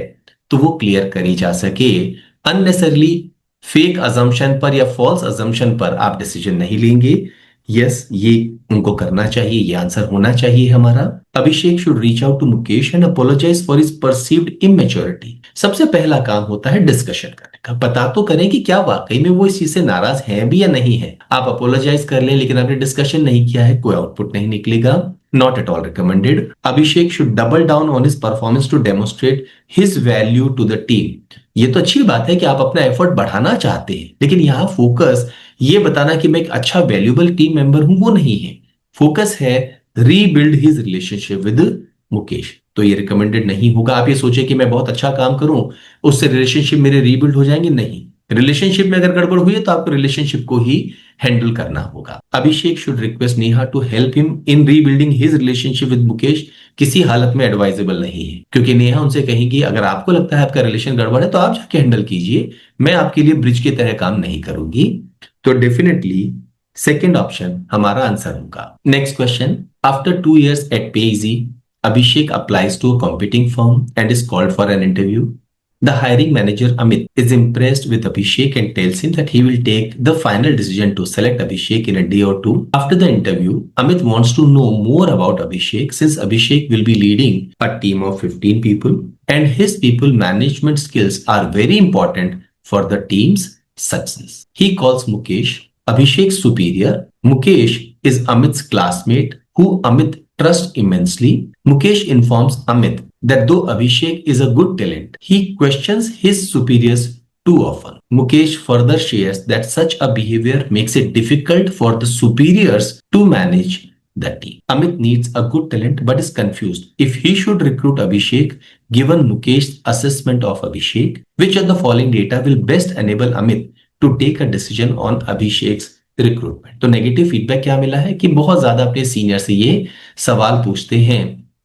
तो वो क्लियर करी जा सके। अननेसेसरली फेक अजम्पशन पर या फॉल्स अजम्पशन पर आप डिसीजन नहीं लेंगे। यस, ये उनको करना चाहिए, ये आंसर होना चाहिए हमारा। Abhishek should reach out to Mukesh and apologise for his perceived immaturity. सबसे पहला काम होता है डिस्कशन करने का, पता तो करें कि क्या वाकई में वो इस चीज से नाराज हैं भी या नहीं है। आप अपोलोजाइज कर लें लेकिन आपने डिस्कशन नहीं किया है, कोई आउटपुट नहीं निकलेगा, not at all recommended. Abhishek should double down on his performance to demonstrate his value to the team. ये तो अच्छी बात है कि आप अपना एफर्ट बढ़ाना चाहते हैं, लेकिन यहाँ फोकस ये बताना कि मैं एक अच्छा वैल्यूबल टीम मेंबर हूं वो नहीं है। फोकस है rebuild his relationship with Mukesh. तो ये रिकमेंडेड नहीं होगा। आप ये सोचे कि मैं बहुत अच्छा काम करूं उससे रिलेशनशिप मेरे रीबिल्ड हो जाएंगे, नहीं। रिलेशनशिप में अगर गड़बड़ हुई है तो आपको रिलेशनशिप को ही हैंडल करना होगा। Abhishek should request Neha to help him in rebuilding his relationship with Mukesh. किसी हालत में एडवाइजेबल नहीं है, क्योंकि नेहा उनसे कहेगी अगर आपको लगता है आपका रिलेशन गड़बड़ है तो आप जाके हैंडल कीजिए, मैं आपके लिए ब्रिज की तरह काम नहीं करूंगी। तो डेफिनेटली सेकेंड ऑप्शन हमारा आंसर होगा। Next question, after 2 years at पेजी, Abhishek applies to a competing firm and is called for an interview. The hiring manager Amit is impressed with Abhishek and tells him that he will take the final decision to select Abhishek in a day or two. After the interview, Amit wants to know more about Abhishek since Abhishek will be leading a team of 15 people and his people management skills are very important for the team's success. He calls Mukesh, Abhishek's superior. Mukesh is Amit's classmate who Amit trusts immensely. Mukesh informs Amit that though Abhishek is a good talent, he questions his superiors too often. Mukesh further shares that such a behavior makes it difficult for the superiors to manage the team. Amit needs a good talent but is confused if he should recruit Abhishek given Mukesh's assessment of Abhishek. Which of the following data will best enable Amit to take a decision on Abhishek's recruitment? तो negative feedback क्या मिला है कि बहुत ज्यादा अपने senior से ये सवाल पूछते हैं,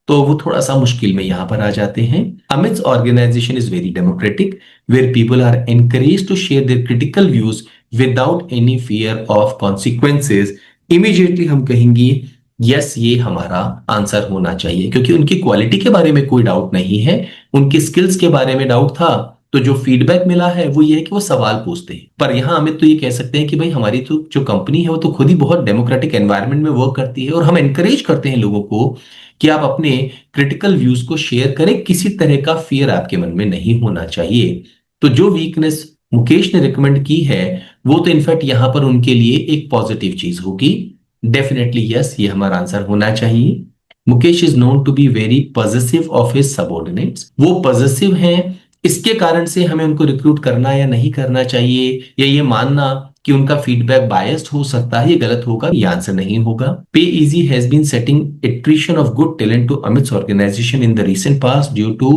तो वो थोड़ा सा मुश्किल में यहां पर आ जाते हैं। Amit's organisation is very democratic where people are encourage to share their critical views without any fear of consequences. Immediately हम कहेंगे यस, ये हमारा आंसर होना चाहिए, क्योंकि उनकी क्वालिटी के बारे में कोई डाउट नहीं है, उनकी स्किल्स के बारे में डाउट था। तो जो फीडबैक मिला है वो ये है कि वो सवाल पूछते हैं। पर यहां अमित तो ये कह सकते हैं कि भाई हमारी तो जो कंपनी है वो तो खुद ही बहुत डेमोक्रेटिक एनवायरनमेंट में वर्क करती है और हम एनकरेज करते हैं लोगों को कि आप अपने क्रिटिकल व्यूज को शेयर करें, किसी तरह का फियर आपके मन में नहीं होना चाहिए। तो जो वीकनेस मुकेश ने रिकमेंड की है वो तो इनफैक्ट यहां पर उनके लिए एक पॉजिटिव चीज होगी। डेफिनेटली यस, ये हमारा आंसर होना चाहिए। Mukesh is known to be very positive of his subordinates. वो पॉजिटिव हैं, इसके कारण से हमें उनको रिक्रूट करना या नहीं करना चाहिए या ये मानना कि उनका फीडबैक बायस्ड हो सकता है, ये गलत होगा, ये आंसर नहीं होगा। Pay easy has been setting attrition of good talent to Amit's organisation in the recent past due to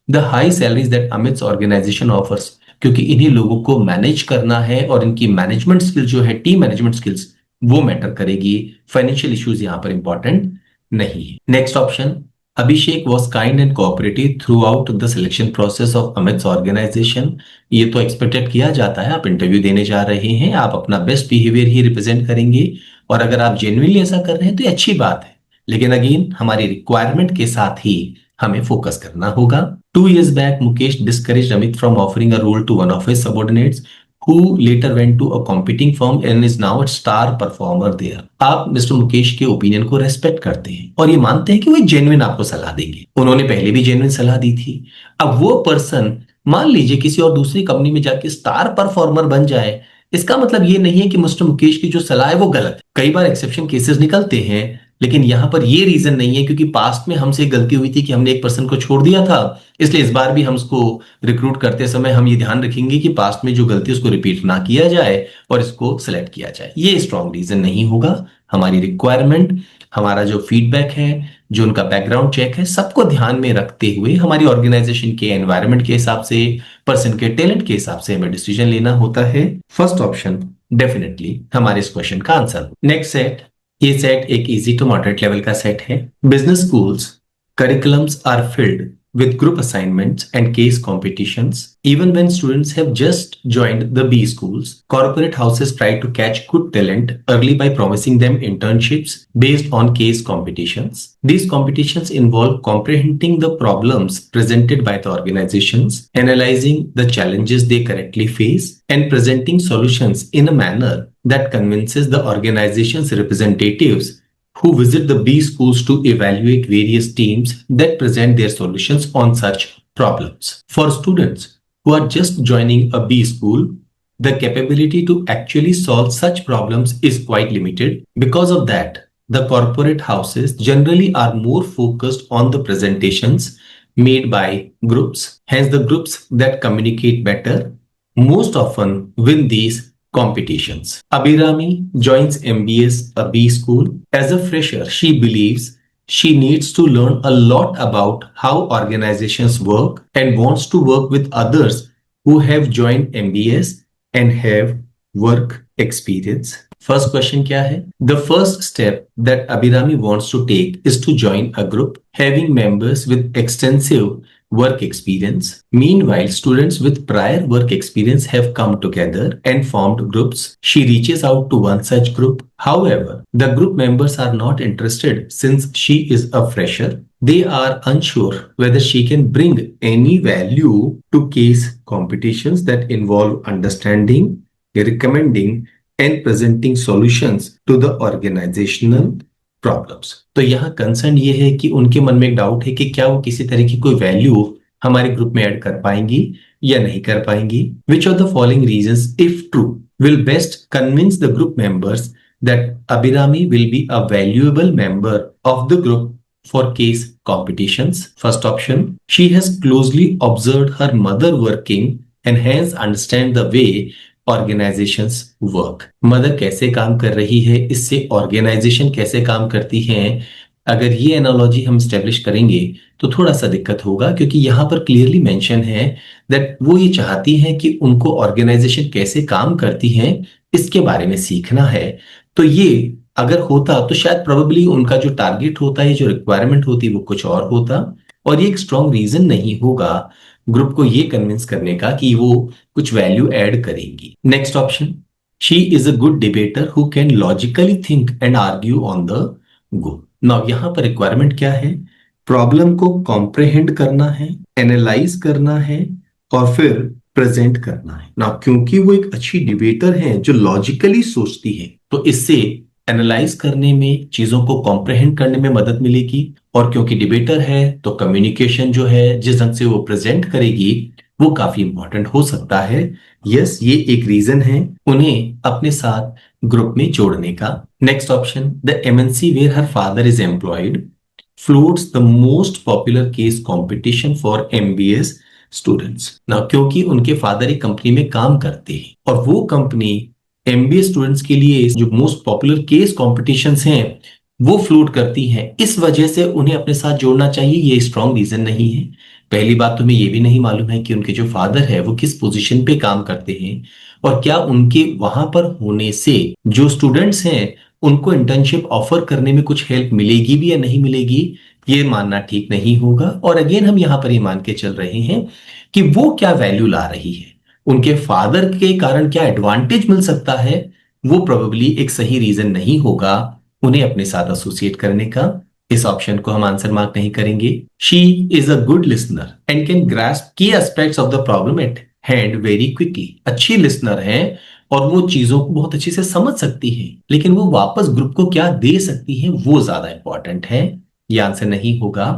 the high salaries that Amit's organisation offers. क्योंकि इन्हीं लोगों को मैनेज करना है और इनकी मैनेजमेंट स्किल्स जो है, टीम मैनेजमेंट स्किल्स, वो मैटर करेगी। फाइनेंशियल इश्यूज यहां पर इंपॉर्टेंट नहीं है। Next option, Abhishek was kind and cooperative throughout the selection process of Amit's organization. ये तो एक्सपेक्टेड किया जाता है, आप इंटरव्यू देने जा रहे हैं, आप अपना बेस्ट बिहेवियर ही रिप्रेजेंट करेंगे और अगर आप जेन्युइनली ऐसा कर रहे हैं तो ये अच्छी बात है। लेकिन अगेन हमारी रिक्वायरमेंट के साथ ही हमें फोकस करना होगा। 2 years back, Mukesh discouraged Amit from offering a role to one of his subordinates, who later went to a competing firm and is now a star performer there. आप mister Mukesh के opinion को respect करते हैं और ये मानते हैं कि वो जेन्युइन आपको सलाह देंगे। उन्होंने पहले भी जेन्युइन सलाह दी थी। अब वो पर्सन मान लीजिए किसी और दूसरी कंपनी में जाके स्टार परफॉर्मर बन जाए, इसका मतलब ये नहीं है कि मिस्टर मुकेश की जो सलाह है वो गलत है। कई बार एक्सेप्शन केसेस निकलते हैं, लेकिन यहां पर ये रीजन नहीं है क्योंकि पास्ट में हमसे गलती हुई थी कि हमने एक पर्सन को छोड़ दिया था, इसलिए इस बार भी हम उसको रिक्रूट करते समय हम ये ध्यान रखेंगे कि पास्ट में जो गलती उसको रिपीट ना किया जाए और इसको सिलेक्ट किया जाए। ये स्ट्रॉन्ग रीजन नहीं होगा। हमारी रिक्वायरमेंट, हमारा जो फीडबैक है, जो उनका बैकग्राउंड चेक है, सबको ध्यान में रखते हुए हमारी ऑर्गेनाइजेशन के एनवायरनमेंट के हिसाब से, पर्सन के टैलेंट के हिसाब से हमें डिसीजन लेना होता है। फर्स्ट ऑप्शन डेफिनेटली हमारे इस क्वेश्चन का आंसर। नेक्स्ट सेट, ये सेट एक इजी टू मॉडरेट लेवल का सेट है। Business schools curriculums are filled with group assignments and case competitions. Even when students have just joined the B schools, corporate houses try to catch good talent early by promising them internships based on case competitions. These competitions involve comprehending the problems presented by the organizations, analyzing the challenges they currently face, and presenting solutions in a manner that convinces the organization's representatives who visit the B schools to evaluate various teams that present their solutions on such problems. For students who are just joining a B school, the capability to actually solve such problems is quite limited. Because of that, the corporate houses generally are more focused on the presentations made by groups. Hence, the groups that communicate better most often win these competitions. Abhirami joins MBS, a B school. As a fresher, she believes she needs to learn a lot about how organizations work and wants to work with others who have joined MBS and have work experience. First question क्या है? The first step that Abhirami wants to take is to join a group having members with extensive work experience. Meanwhile, students with prior work experience have come together and formed groups. She reaches out to one such group. However, the group members are not interested since she is a fresher. They are unsure whether she can bring any value to case competitions that involve understanding, recommending, and presenting solutions to the organizational problems. तो यहाँ concern ये है कि उनके मन में एक doubt है कि क्या वो किसी तरह की कोई वैल्यू हमारे ग्रुप में ऐड कर पाएंगी या नहीं कर पाएंगी। विच of the following reasons if true will best convince the group members that Abhirami will be a valuable member of the group for case competitions? First option, she has closely observed her mother working and hence understand the way organisations work. Mother कैसे काम कर रही है, इससे organisation कैसे काम करती हैं। अगर ये एनालॉजी हम स्टेब्लिश करेंगे तो थोड़ा सा दिक्कत होगा, क्योंकि यहाँ पर क्लियरली मेंशन है दैट वो ये चाहती हैं कि उनको ऑर्गेनाइजेशन कैसे काम करती हैं इसके बारे में सीखना है। तो ये अगर होता तो शायद प्रोबेबली उनका जो टारगेट होता है, जो रिक्वायरमेंट होती वो कुछ और होता, और ये एक स्ट्रॉन्ग रीजन नहीं होगा ग्रुप को ये कन्विंस करने का कि वो कुछ वैल्यू ऐड करेंगी। Next option, she is a good debater who can logically think and argue on the go. Now यहाँ पर रिक्वायरमेंट क्या है? प्रॉब्लम को कॉम्प्रिहेंड करना है, एनालाइज करना है और फिर प्रेजेंट करना है। ना क्योंकि वो एक अच्छी डिबेटर है जो लॉजिकली सोचती है, तो इससे एनालाइज करने में, चीजों को कॉम्प्रिहेंड करने में मदद मिलेगी, और क्योंकि डिबेटर है तो कम्युनिकेशन जो है, जिस ढंग से वो प्रेजेंट करेगी वो काफी इंपॉर्टेंट हो सकता है। यस, ये एक रीजन है उन्हें अपने साथ ग्रुप में जोड़ने का। Next option, the MNC where her father is employed floats the most popular case competition for MBS students। ना क्योंकि उनके फादर एक कंपनी में काम करते हैं और वो कंपनी MBA स्टूडेंट्स के लिए जो मोस्ट पॉपुलर केस कॉम्पिटिशन्स हैं वो फ्लोट करती हैं, इस वजह से उन्हें अपने साथ जोड़ना चाहिए। ये स्ट्रॉन्ग रीजन नहीं है। पहली बात, तुम्हें ये भी नहीं मालूम है कि उनके जो फादर है वो किस पोजीशन पे काम करते हैं, और क्या उनके वहां पर होने से जो स्टूडेंट्स हैं उनको इंटर्नशिप ऑफर करने में कुछ हेल्प मिलेगी भी या नहीं मिलेगी, ये मानना ठीक नहीं होगा। और अगेन हम यहां पर ये मान के चल रहे हैं कि वो क्या वैल्यू ला रही है, उनके फादर के कारण क्या एडवांटेज मिल सकता है, वो प्रोबेबली एक सही रीजन नहीं होगा उन्हें अपने साथ एसोसिएट करने का। इस ऑप्शन को हम आंसर मार्क नहीं करेंगे। She is a good listener and can grasp key aspects of the problem at hand very quickly. अच्छी लिसनर है और वो चीजों को बहुत अच्छे से समझ सकती है, लेकिन वो वापस ग्रुप को क्या दे सकती है वो ज्यादा इंपॉर्टेंट है। ये आंसर नहीं होगा।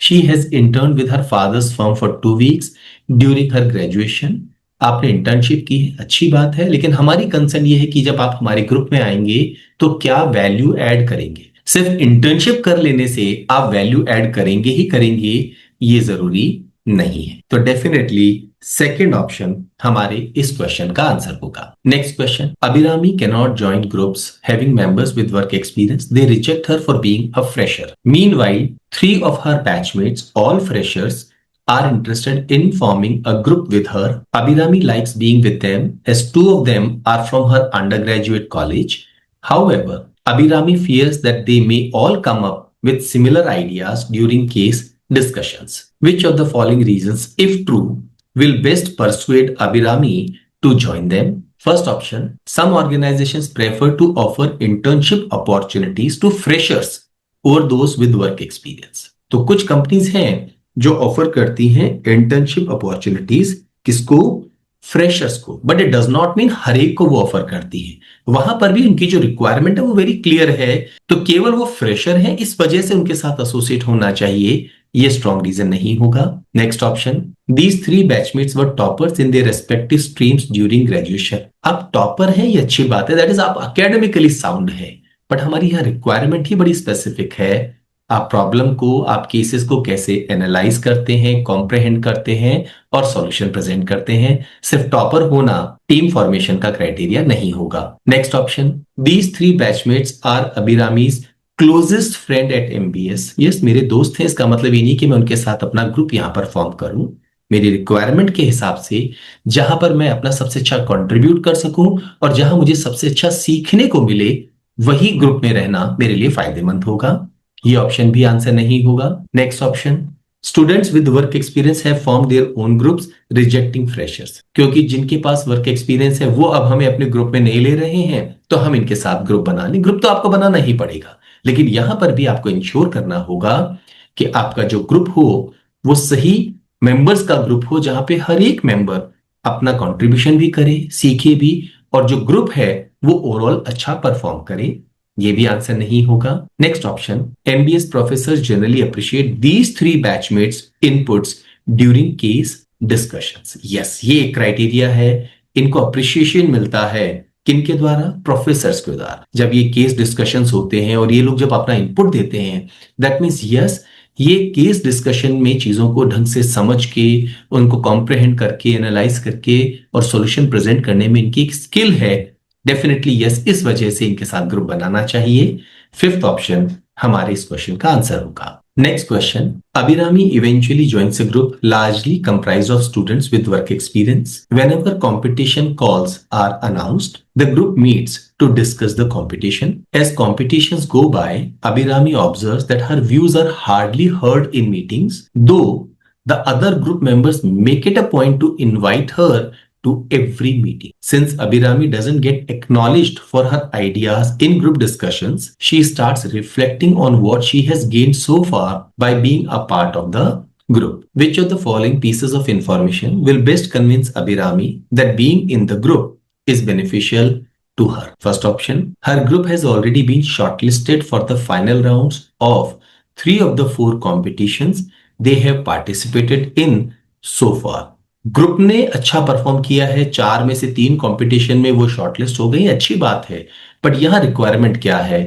She has intern with her father's firm for 2 weeks during her graduation. आपने इंटर्नशिप की है, अच्छी बात है, लेकिन हमारी कंसर्न ये है कि जब आप हमारे ग्रुप में आएंगे तो क्या वैल्यू ऐड करेंगे। सिर्फ इंटर्नशिप कर लेने से आप वैल्यू ऐड करेंगे ही करेंगे ये जरूरी नहीं है। तो डेफिनेटली सेकेंड ऑप्शन हमारे इस क्वेश्चन का आंसर होगा। Next question, Abhirami can not join groups having members with work experience. They reject her for being a fresher. Meanwhile 3 of her batchmates, all freshers, are interested in forming a group with her. Abhirami likes being with them as 2 of them are from her undergraduate college. However, Abhirami fears that they may all come up with similar ideas during case discussions. Which of the following reasons, if true, will best persuade Abhirami to join them? First option, some organizations prefer to offer internship opportunities to freshers or those with work experience. तो कुछ companies हैं जो offer करती हैं internship opportunities, किसको? Freshers को, but it does not mean हर एक को वो ऑफर करती है। वहां पर भी उनकी जो रिक्वायरमेंट है वो वेरी क्लियर है, तो केवल वो फ्रेशर है इस वजह से उनके साथ एसोसिएट होना चाहिए, ये स्ट्रॉन्ग रीजन नहीं होगा। Next option, these 3 batchmates were toppers in their respective streams during graduation. आप टॉपर हैं ये अच्छी बात है, दैट इज आप एकेडमिकली साउंड है, बट हमारी यहाँ रिक्वायरमेंट ही बड़ी स्पेसिफिक है। आप प्रॉब्लम को, आप केसेस को कैसे एनालाइज करते हैं, कॉम्प्रहेंड करते हैं और सॉल्यूशन प्रेजेंट करते हैं। सिर्फ टॉपर होना टीम फॉर्मेशन का क्राइटेरिया नहीं होगा। Next option, these 3 batchmates are Abhirami's closest friend at MBS. Yes, मेरे दोस्त हैं, इसका मतलब ये नहीं कि मैं उनके साथ अपना ग्रुप यहां पर फॉर्म करूं। मेरी रिक्वायरमेंट के हिसाब से जहां पर मैं अपना सबसे अच्छा कंट्रीब्यूट कर सकूं और जहां मुझे सबसे अच्छा सीखने को मिले, वही ग्रुप में रहना मेरे लिए फायदेमंद होगा। ये ऑप्शन भी आंसर नहीं होगा। Next option, students with work experience have form their own groups rejecting freshers. क्योंकि जिनके पास वर्क एक्सपीरियंस है वो अब हमें अपने ग्रुप में नहीं ले रहे हैं, तो हम इनके साथ ग्रुप बना लें। ग्रुप तो आपको बनाना ही पड़ेगा, लेकिन यहां पर भी आपको इंश्योर करना होगा कि आपका जो ग्रुप हो वो सही मेंबर्स का ग्रुप हो, जहां पे हर एक मेंबर अपना कंट्रीब्यूशन भी करे, सीखे भी, और जो ग्रुप है वो ओवरऑल अच्छा परफॉर्म करे। ये भी आंसर नहीं होगा। Next option, MBS professor generally appreciate these 3 batchmates inputs during case discussions. Yes, ये एक क्राइटेरिया है, इनको अप्रिशिएशन मिलता है किनके द्वारा? प्रोफेसर्स के द्वारा। जब ये केस डिस्कशंस होते हैं और ये लोग जब अपना इनपुट देते हैं, दैट मीन्स यस, ये केस डिस्कशन में चीजों को ढंग से समझ के, उनको कॉम्प्रहेंड करके, एनालाइज करके और सॉल्यूशन प्रेजेंट करने में इनकी एक स्किल है। डेफिनेटली यस, इस वजह से इनके साथ ग्रुप बनाना चाहिए। फिफ्थ ऑप्शन हमारे इस क्वेश्चन का आंसर होगा। Next question, Abhirami eventually joins a group largely comprised of students with work experience. Whenever competition calls are announced, the group meets to discuss the competition. As competitions go by, Abhirami observes that her views are hardly heard in meetings, though the other group members make it a point to invite her to every meeting. Since Abhirami doesn't get acknowledged for her ideas in group discussions, she starts reflecting on what she has gained so far by being a part of the group. Which of the following pieces of information will best convince Abhirami that being in the group is beneficial to her? First option, her group has already been shortlisted for the final rounds of 3 of the 4 competitions they have participated in so far. Group ने अच्छा perform किया है, 4 में से 3 competition में वो shortlist हो गई, अच्छी बात है। बट यहां रिक्वायरमेंट क्या है?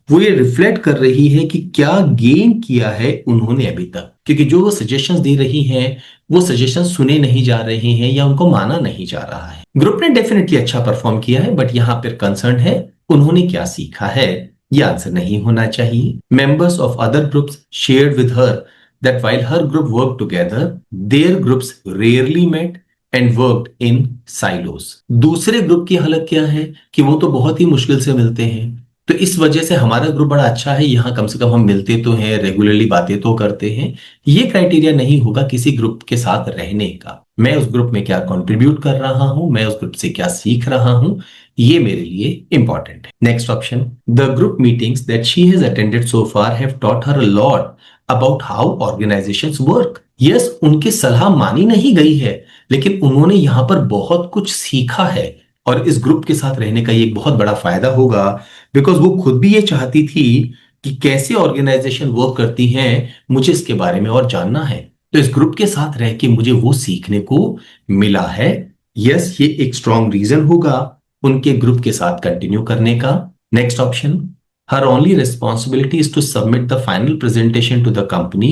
वो ये रिफ्लेक्ट कर रही है कि क्या गेन किया है उन्होंने अभी तक, क्योंकि जो वो सजेशंस दे रही हैं वो सजेशंस सुने नहीं जा रहे हैं या उनको माना नहीं जा रहा है। ग्रुप ने डेफिनेटली अच्छा परफॉर्म किया है, बट यहां पर कंसर्न है उन्होंने क्या सीखा है, ये आंसर नहीं होना चाहिए। Members of other groups shared with her that while her group worked together, their groups rarely met and worked in silos. दूसरे ग्रुप की हालत क्या है कि वो तो बहुत ही मुश्किल से मिलते हैं, तो इस वजह से हमारा ग्रुप बड़ा अच्छा है, यहाँ कम से कम हम मिलते तो हैं, रेगुलरली बातें तो करते हैं। ये क्राइटेरिया नहीं होगा किसी ग्रुप के साथ रहने का। मैं उस ग्रुप में क्या कंट्रीब्यूट कर रहा हूं, मैं उस ग्रुप से क्या सीख रहा हूं, ये मेरे लिए इंपॉर्टेंट है। Next option, the group meetings that she has attended so far have taught her a lot about how organisations work. Yes, उनकी सलाह मानी नहीं गई है, लेकिन उन्होंने यहां पर बहुत कुछ सीखा है और इस ग्रुप के साथ रहने का ये एक बहुत बड़ा फायदा होगा, बिकॉज वो खुद भी ये चाहती थी कि कैसे ऑर्गेनाइजेशन वर्क करती हैं, मुझे इसके बारे में और जानना है। तो इस ग्रुप के साथ रह के मुझे वो सीखने को मिला है। यस, ये एक स्ट्रॉन्ग रीजन होगा उनके ग्रुप के साथ कंटिन्यू करने का। Next option, her only responsibility is to submit the final presentation to the company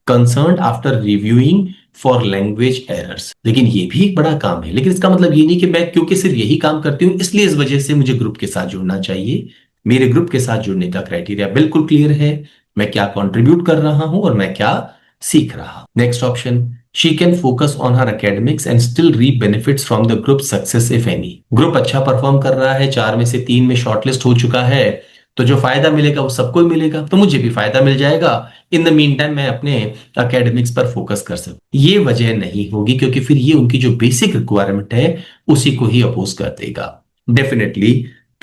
concerned after reviewing for language errors. लेकिन ये भी एक बड़ा काम है, लेकिन इसका मतलब ये नहीं कि मैं क्योंकि सिर्फ यही काम करती हूं इसलिए इस वजह से मुझे ग्रुप के साथ जुड़ना चाहिए। मेरे ग्रुप के साथ जुड़ने का क्राइटेरिया बिल्कुल क्लियर है, मैं क्या कंट्रीब्यूट कर रहा हूं और मैं क्या सीख रहा हूं। Next option, she can focus on her academics and still reap benefits from the group success if any. Group अच्छा परफॉर्म कर रहा है, 4 में से 3 में शॉर्टलिस्ट हो चुका है, तो जो फायदा मिलेगा वो सबको ही मिलेगा, तो मुझे भी फायदा मिल जाएगा। इन द मीन टाइम मैं अपने एकेडमिक्स पर फोकस कर सकूं। ये वजह नहीं होगी, क्योंकि फिर ये उनकी जो बेसिक रिक्वायरमेंट है उसी को ही अपोज कर देगा। डेफिनेटली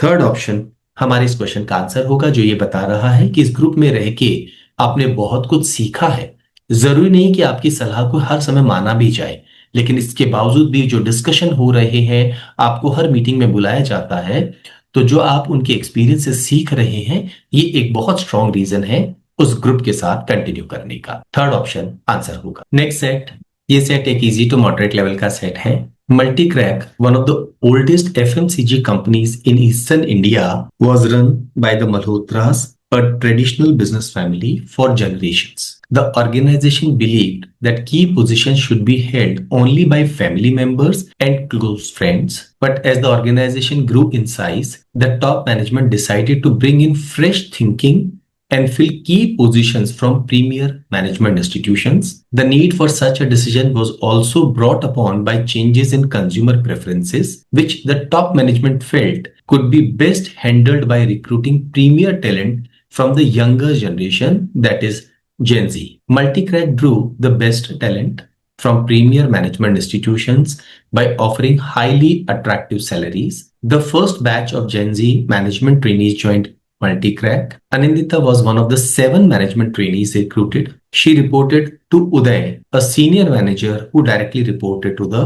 थर्ड ऑप्शन हमारे इस क्वेश्चन का आंसर होगा, जो ये बता रहा है कि इस ग्रुप में रह के आपने बहुत कुछ सीखा है। जरूरी नहीं कि आपकी सलाह को हर समय माना भी जाए, लेकिन इसके बावजूद भी जो डिस्कशन हो रहे हैं, आपको हर मीटिंग में बुलाया जाता है, तो जो आप उनके एक्सपीरियंस से सीख रहे हैं, ये एक बहुत स्ट्रॉन्ग रीजन है उस ग्रुप के साथ कंटिन्यू करने का। थर्ड ऑप्शन आंसर होगा। नेक्स्ट सेट, ये सेट एक इजी टू मॉडरेट लेवल का सेट है। Multicrack, one of the oldest FMCG companies in Eastern India, was run by the Malhotras, a traditional business family, for generations. The organization believed that key positions should be held only by family members and close friends. But as the organization grew in size, the top management decided to bring in fresh thinking and fill key positions from premier management institutions. The need for such a decision was also brought upon by changes in consumer preferences, which the top management felt could be best handled by recruiting premier talent from the younger generation, that is Gen Z. Multicrack drew the best talent from premier management institutions by offering highly attractive salaries. The first batch of Gen Z management trainees joined Multicrack. Anindita was one of the 7 management trainees recruited. She reported to Uday, a senior manager who directly reported to the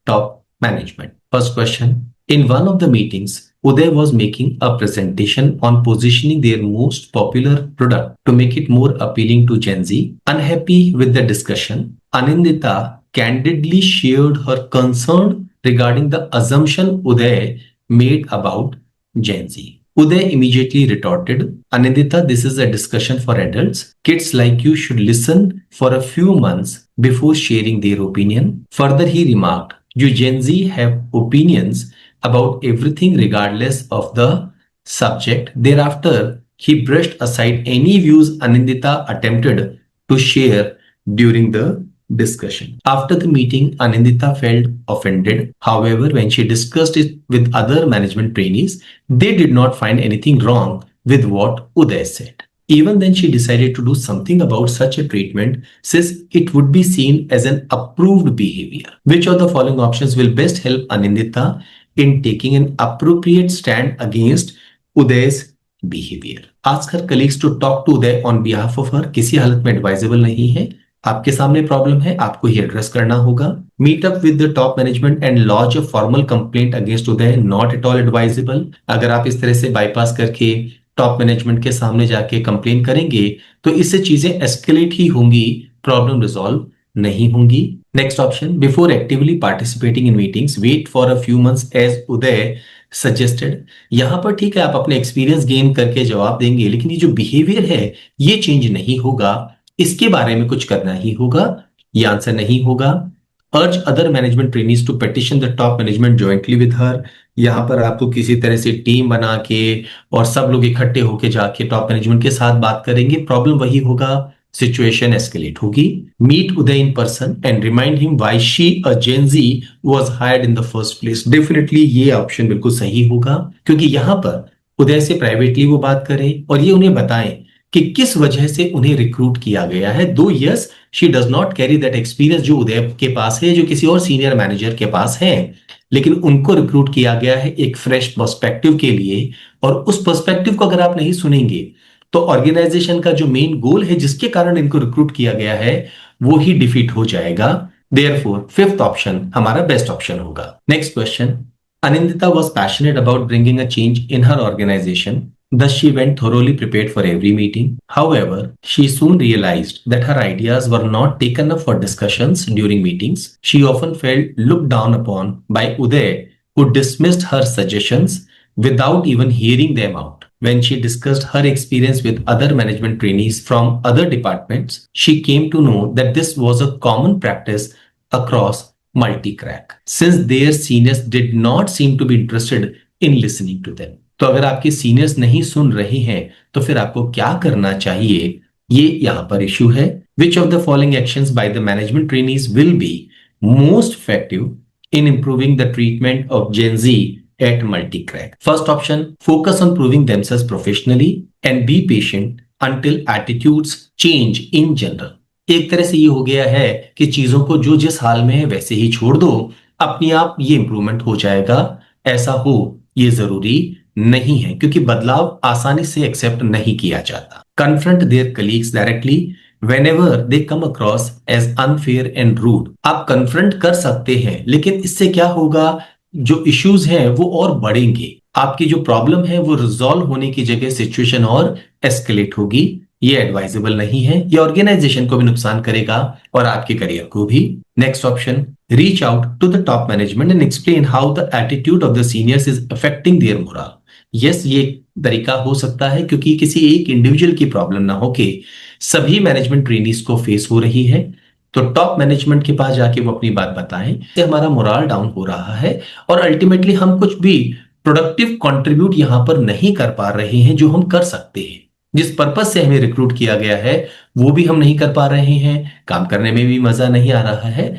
top management. First question. In one of the meetings, Uday was making a presentation on positioning their most popular product to make it more appealing to Gen Z. Unhappy with the discussion, Anindita candidly shared her concern regarding the assumption Uday made about Gen Z. Uday immediately retorted, Anindita, this is a discussion for adults. Kids like you should listen for a few months before sharing their opinion. Further, he remarked, you Gen Z have opinions about everything regardless of the subject. Thereafter, he brushed aside any views Anindita attempted to share during the discussion. After the meeting, Anindita felt offended. However, when she discussed it with other management trainees, they did not find anything wrong with what Uday said. Even then, she decided to do something about such a treatment, since it would be seen as an approved behavior. Which of the following options will best help Anindita in taking an appropriate stand against Uday's behavior? Ask her colleagues to talk to Uday on behalf of her. किसी हालत में advisable नहीं है। आपके सामने problem है, आपको ही address करना होगा। Meet up with the top management and launch a formal complaint against Uday, not at all advisable. अगर आप इस तरह से बाईपास करके टॉप मैनेजमेंट के सामने जाके कंप्लेन करेंगे तो इससे चीजें एस्केलेट ही होंगी, प्रॉब्लम रिजॉल्व नहीं होंगी। Next option, before actively participating in meetings wait for a few months as Uday suggested. यहां पर ठीक है, आप अपने एक्सपीरियंस गेन करके जवाब देंगे, लेकिन ये जो बिहेवियर है ये चेंज नहीं होगा, इसके बारे में कुछ करना ही होगा। ये आंसर नहीं होगा। Urge other management trainees to petition the top management jointly with her. यहां पर आपको किसी तरह से टीम बना के और सब लोग इकट्ठे होके जाके टॉप मैनेजमेंट के साथ बात करेंगे, प्रॉब्लम वही होगा, सिचुएशन एस्केलेट होगी। Meet Uday in person and remind him why she a Gen Z was hired in the first place. Definitely ये ऑप्शन बिल्कुल सही होगा, क्योंकि यहां पर उदय से प्राइवेटली वो बात करें और ये उन्हें बताएं कि किस वजह से उन्हें रिक्रूट किया गया है। दो yes, she does not carry that experience जो उदय के पास है, जो किसी और सीनियर मैनेजर के पास है, लेकिन उनको रिक्रूट किया गया है एक फ्रेश पर्सपेक्टिव के लिए। और उस पर्सपेक्टिव को अगर आप नहीं सुनेंगे तो ऑर्गेनाइजेशन का जो मेन गोल है जिसके कारण इनको रिक्रूट किया गया है वो ही डिफीट हो जाएगा। देयरफॉर फिफ्थ ऑप्शन हमारा बेस्ट ऑप्शन होगा। Next question, Anindita was passionate about bringing a change in her organization. Thus, she went thoroughly prepared for every meeting. However, she soon realized that her ideas were not taken up for discussions during meetings. She often felt looked down upon by Uday, who dismissed her suggestions without even hearing them out. When she discussed her experience with other management trainees from other departments, she came to know that this was a common practice across Multicrack, since their seniors did not seem to be interested in listening to them. तो अगर आपके seniors नहीं सुन रहे हैं तो फिर आपको क्या करना चाहिए, ये यहां पर इश्यू है। Which of the following actions by the management trainees will be most effective in improving the treatment of Gen Z at Multicrack. First option, focus on proving themselves professionally and be patient until attitudes change in general. एक तरह से ये हो गया है कि चीजों को जो जिस हाल में है वैसे ही छोड़ दो, अपने आप ये इंप्रूवमेंट हो जाएगा। ऐसा हो ये जरूरी नहीं है, क्योंकि बदलाव आसानी से एक्सेप्ट नहीं किया जाता। Confront their colleagues directly whenever they come across as unfair and rude। आप कन्फ्रंट कर सकते हैं, लेकिन इससे क्या होगा, जो इश्यूज हैं वो और बढ़ेंगे। आपकी जो प्रॉब्लम है वो रिजॉल्व होने की जगह सिचुएशन और एस्केलेट होगी। ये एडवाइजेबल नहीं है, ये ऑर्गेनाइजेशन को भी नुकसान करेगा और आपके करियर को भी। Next option, reach out to the top management and explain how the attitude of the seniors is affecting their morale. Yes, ये तरीका हो सकता है, क्योंकि किसी एक इंडिविजुअल की प्रॉब्लम ना हो के सभी मैनेजमेंट ट्रेनीज को फेस हो रही है, तो टॉप मैनेजमेंट के पास जाके वो अपनी बात बताएं कि हमारा मोरल डाउन हो रहा है और अल्टीमेटली हम कुछ भी प्रोडक्टिव कंट्रीब्यूट यहां पर नहीं कर पा रहे हैं जो हम कर सकते हैं। जिस पर्पस से हमें रिक्रूट किया गया है वो भी हम नहीं कर पा रहे हैं, काम करने में भी मजा नहीं आ रहा है।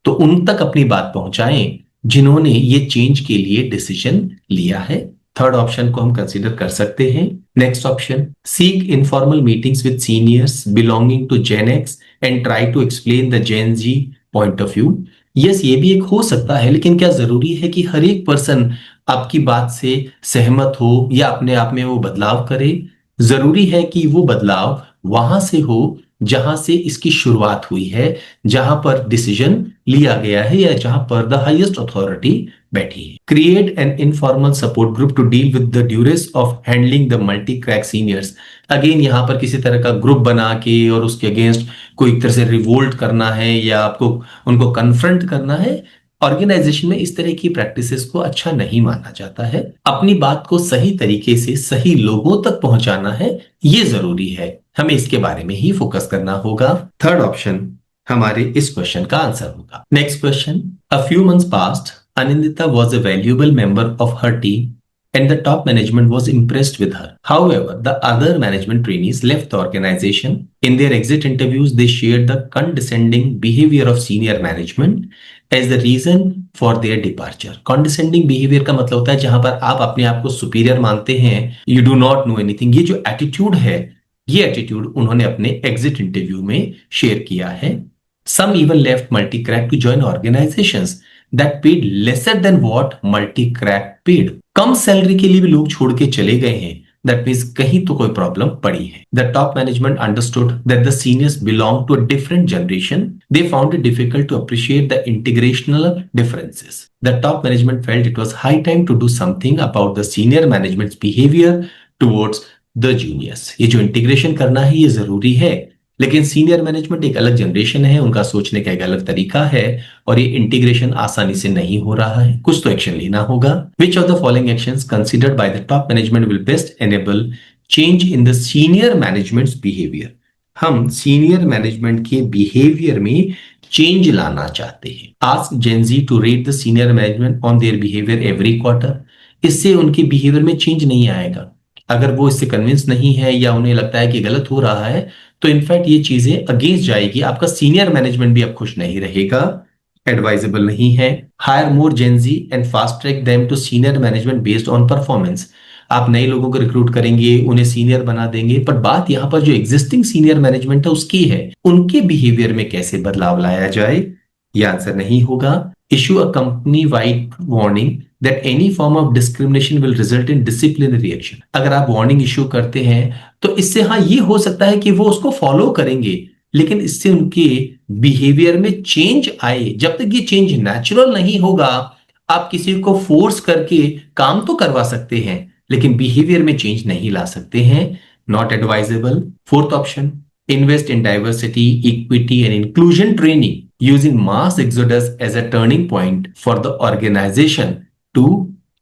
तो उन तक अपनी बात पहुंचाएं जिन्होंने ये चेंज के लिए डिसीजन लिया है। थर्ड ऑप्शन को हम कंसीडर कर सकते हैं। Next option, seek informal meetings with seniors belonging to Gen X and try to explain the Gen Z point of view. Yes, ये भी एक हो सकता है, लेकिन क्या जरूरी है कि हर एक पर्सन आपकी बात से सहमत हो या अपने आप में वो बदलाव करे? जरूरी है कि वो बदलाव वहां से हो जहां से इसकी शुरुआत हुई है, जहां पर डिसीजन लिया गया है या जहां पर द हाईएस्ट अथॉरिटी बैठी है। Create an informal support group to deal with the duress of handling the multi crack seniors. Again यहां पर किसी तरह का ग्रुप बना के और उसके अगेंस्ट कोई एक तरह से रिवोल्ट करना है या आपको उनको कन्फ्रंट करना है, ऑर्गेनाइजेशन में इस तरह की प्रैक्टिसेस को अच्छा नहीं माना जाता है। अपनी बात को सही तरीके से सही लोगों तक पहुंचाना है, ये जरूरी है। हमें इसके बारे में ही फोकस करना होगा। थर्ड ऑप्शन हमारे इस क्वेश्चन का आंसर होगा। Next question, a few months past Anindita was a valuable member of her team and the top management was impressed with her. However, the other management trainees left the organization. In their exit interviews, they shared the condescending behavior of senior management as the reason for their departure. Condescending behavior का मतलब होता है जहां पर आप अपने आप को सुपीरियर मानते हैं, you do not know anything। ये जो एटीट्यूड है, ये एटीट्यूड उन्होंने अपने एग्जिट इंटरव्यू में शेयर किया है। Some even left Multicrack to join organizations that paid lesser than what Multicrack paid। Come salary के लिए भी लोग छोड़ के चले गए हैं। That means कहीं तो कोई प्रॉब्लम पड़ी है। The top management understood that the seniors belong to a different generation. They found it difficult to appreciate the integrational differences. The top management felt it was high time to do something about the senior management's behavior towards the juniors। ये जो integration करना है ये जरूरी है, लेकिन senior management एक अलग जनरेशन है, उनका सोचने का एक अलग तरीका है और ये इंटीग्रेशन आसानी से नहीं हो रहा है। कुछ तो एक्शन लेना होगा। Which of the following actions considered by the top management will best enable change in the senior managements behaviour. हम सीनियर मैनेजमेंट के बिहेवियर में चेंज लाना चाहते हैं। Ask Gen Z to rate the senior management on their behaviour every quarter. इससे उनके behaviour में change नहीं आएगा। अगर वो इससे कन्विंस नहीं है या उन्हें लगता है कि गलत हो रहा है, तो इनफैक्ट ये चीजें अगेंस्ट जाएगी। आपका सीनियर मैनेजमेंट भी अब खुश नहीं रहेगा, एडवाइजेबल नहीं है। Hire more Gen Z and fast track them to senior management based on performance. आप नए लोगों को रिक्रूट करेंगे, उन्हें सीनियर बना देंगे, पर बात यहां पर जो एग्जिस्टिंग सीनियर मैनेजमेंट है उसकी है, उनके बिहेवियर में कैसे बदलाव लाया जाए, यह आंसर नहीं होगा। Issue a company wide warning that any form of discrimination will result in disciplinary action। अगर आप वार्निंग इश्यू करते हैं तो इससे हाँ ये हो सकता है कि वो उसको फॉलो करेंगे, लेकिन इससे उनके बिहेवियर में चेंज आए। जब तक ये चेंज नेचुरल नहीं होगा, आप किसी को फोर्स करके काम तो करवा सकते हैं लेकिन बिहेवियर में चेंज नहीं ला सकते हैं। Not advisable. Fourth option, invest in diversity, equity and inclusion training using mass exodus as a turning point for the organisation to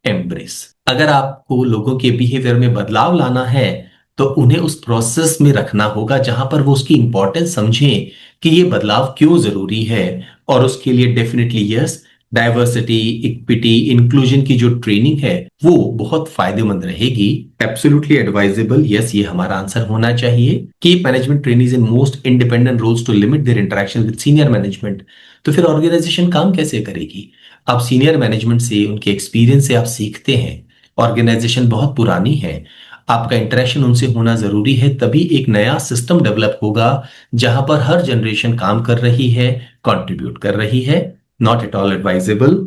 embrace. अगर आपको लोगों के बिहेवियर में बदलाव लाना है तो उन्हें उस प्रोसेस में रखना होगा जहां पर वो उसकी इंपॉर्टेंस समझें कि ये बदलाव क्यों जरूरी है, और उसके लिए definitely yes, diversity, equity, inclusion की जो ट्रेनिंग है वो बहुत फायदेमंद रहेगी। एब्सोल्युटली एडवाइजेबल, यस, ये हमारा आंसर होना चाहिए। Keep management trainees in most independent roles to limit their interaction with senior management. तो फिर ऑर्गेनाइजेशन काम कैसे करेगी? अब सीनियर मैनेजमेंट से, उनके एक्सपीरियंस से आप सीखते हैं, ऑर्गेनाइजेशन बहुत पुरानी है, आपका इंटरेक्शन उनसे होना जरूरी है, तभी एक नया सिस्टम डेवलप होगा जहां पर हर जनरेशन काम कर रही है, कंट्रीब्यूट कर रही है। Not at all advisable.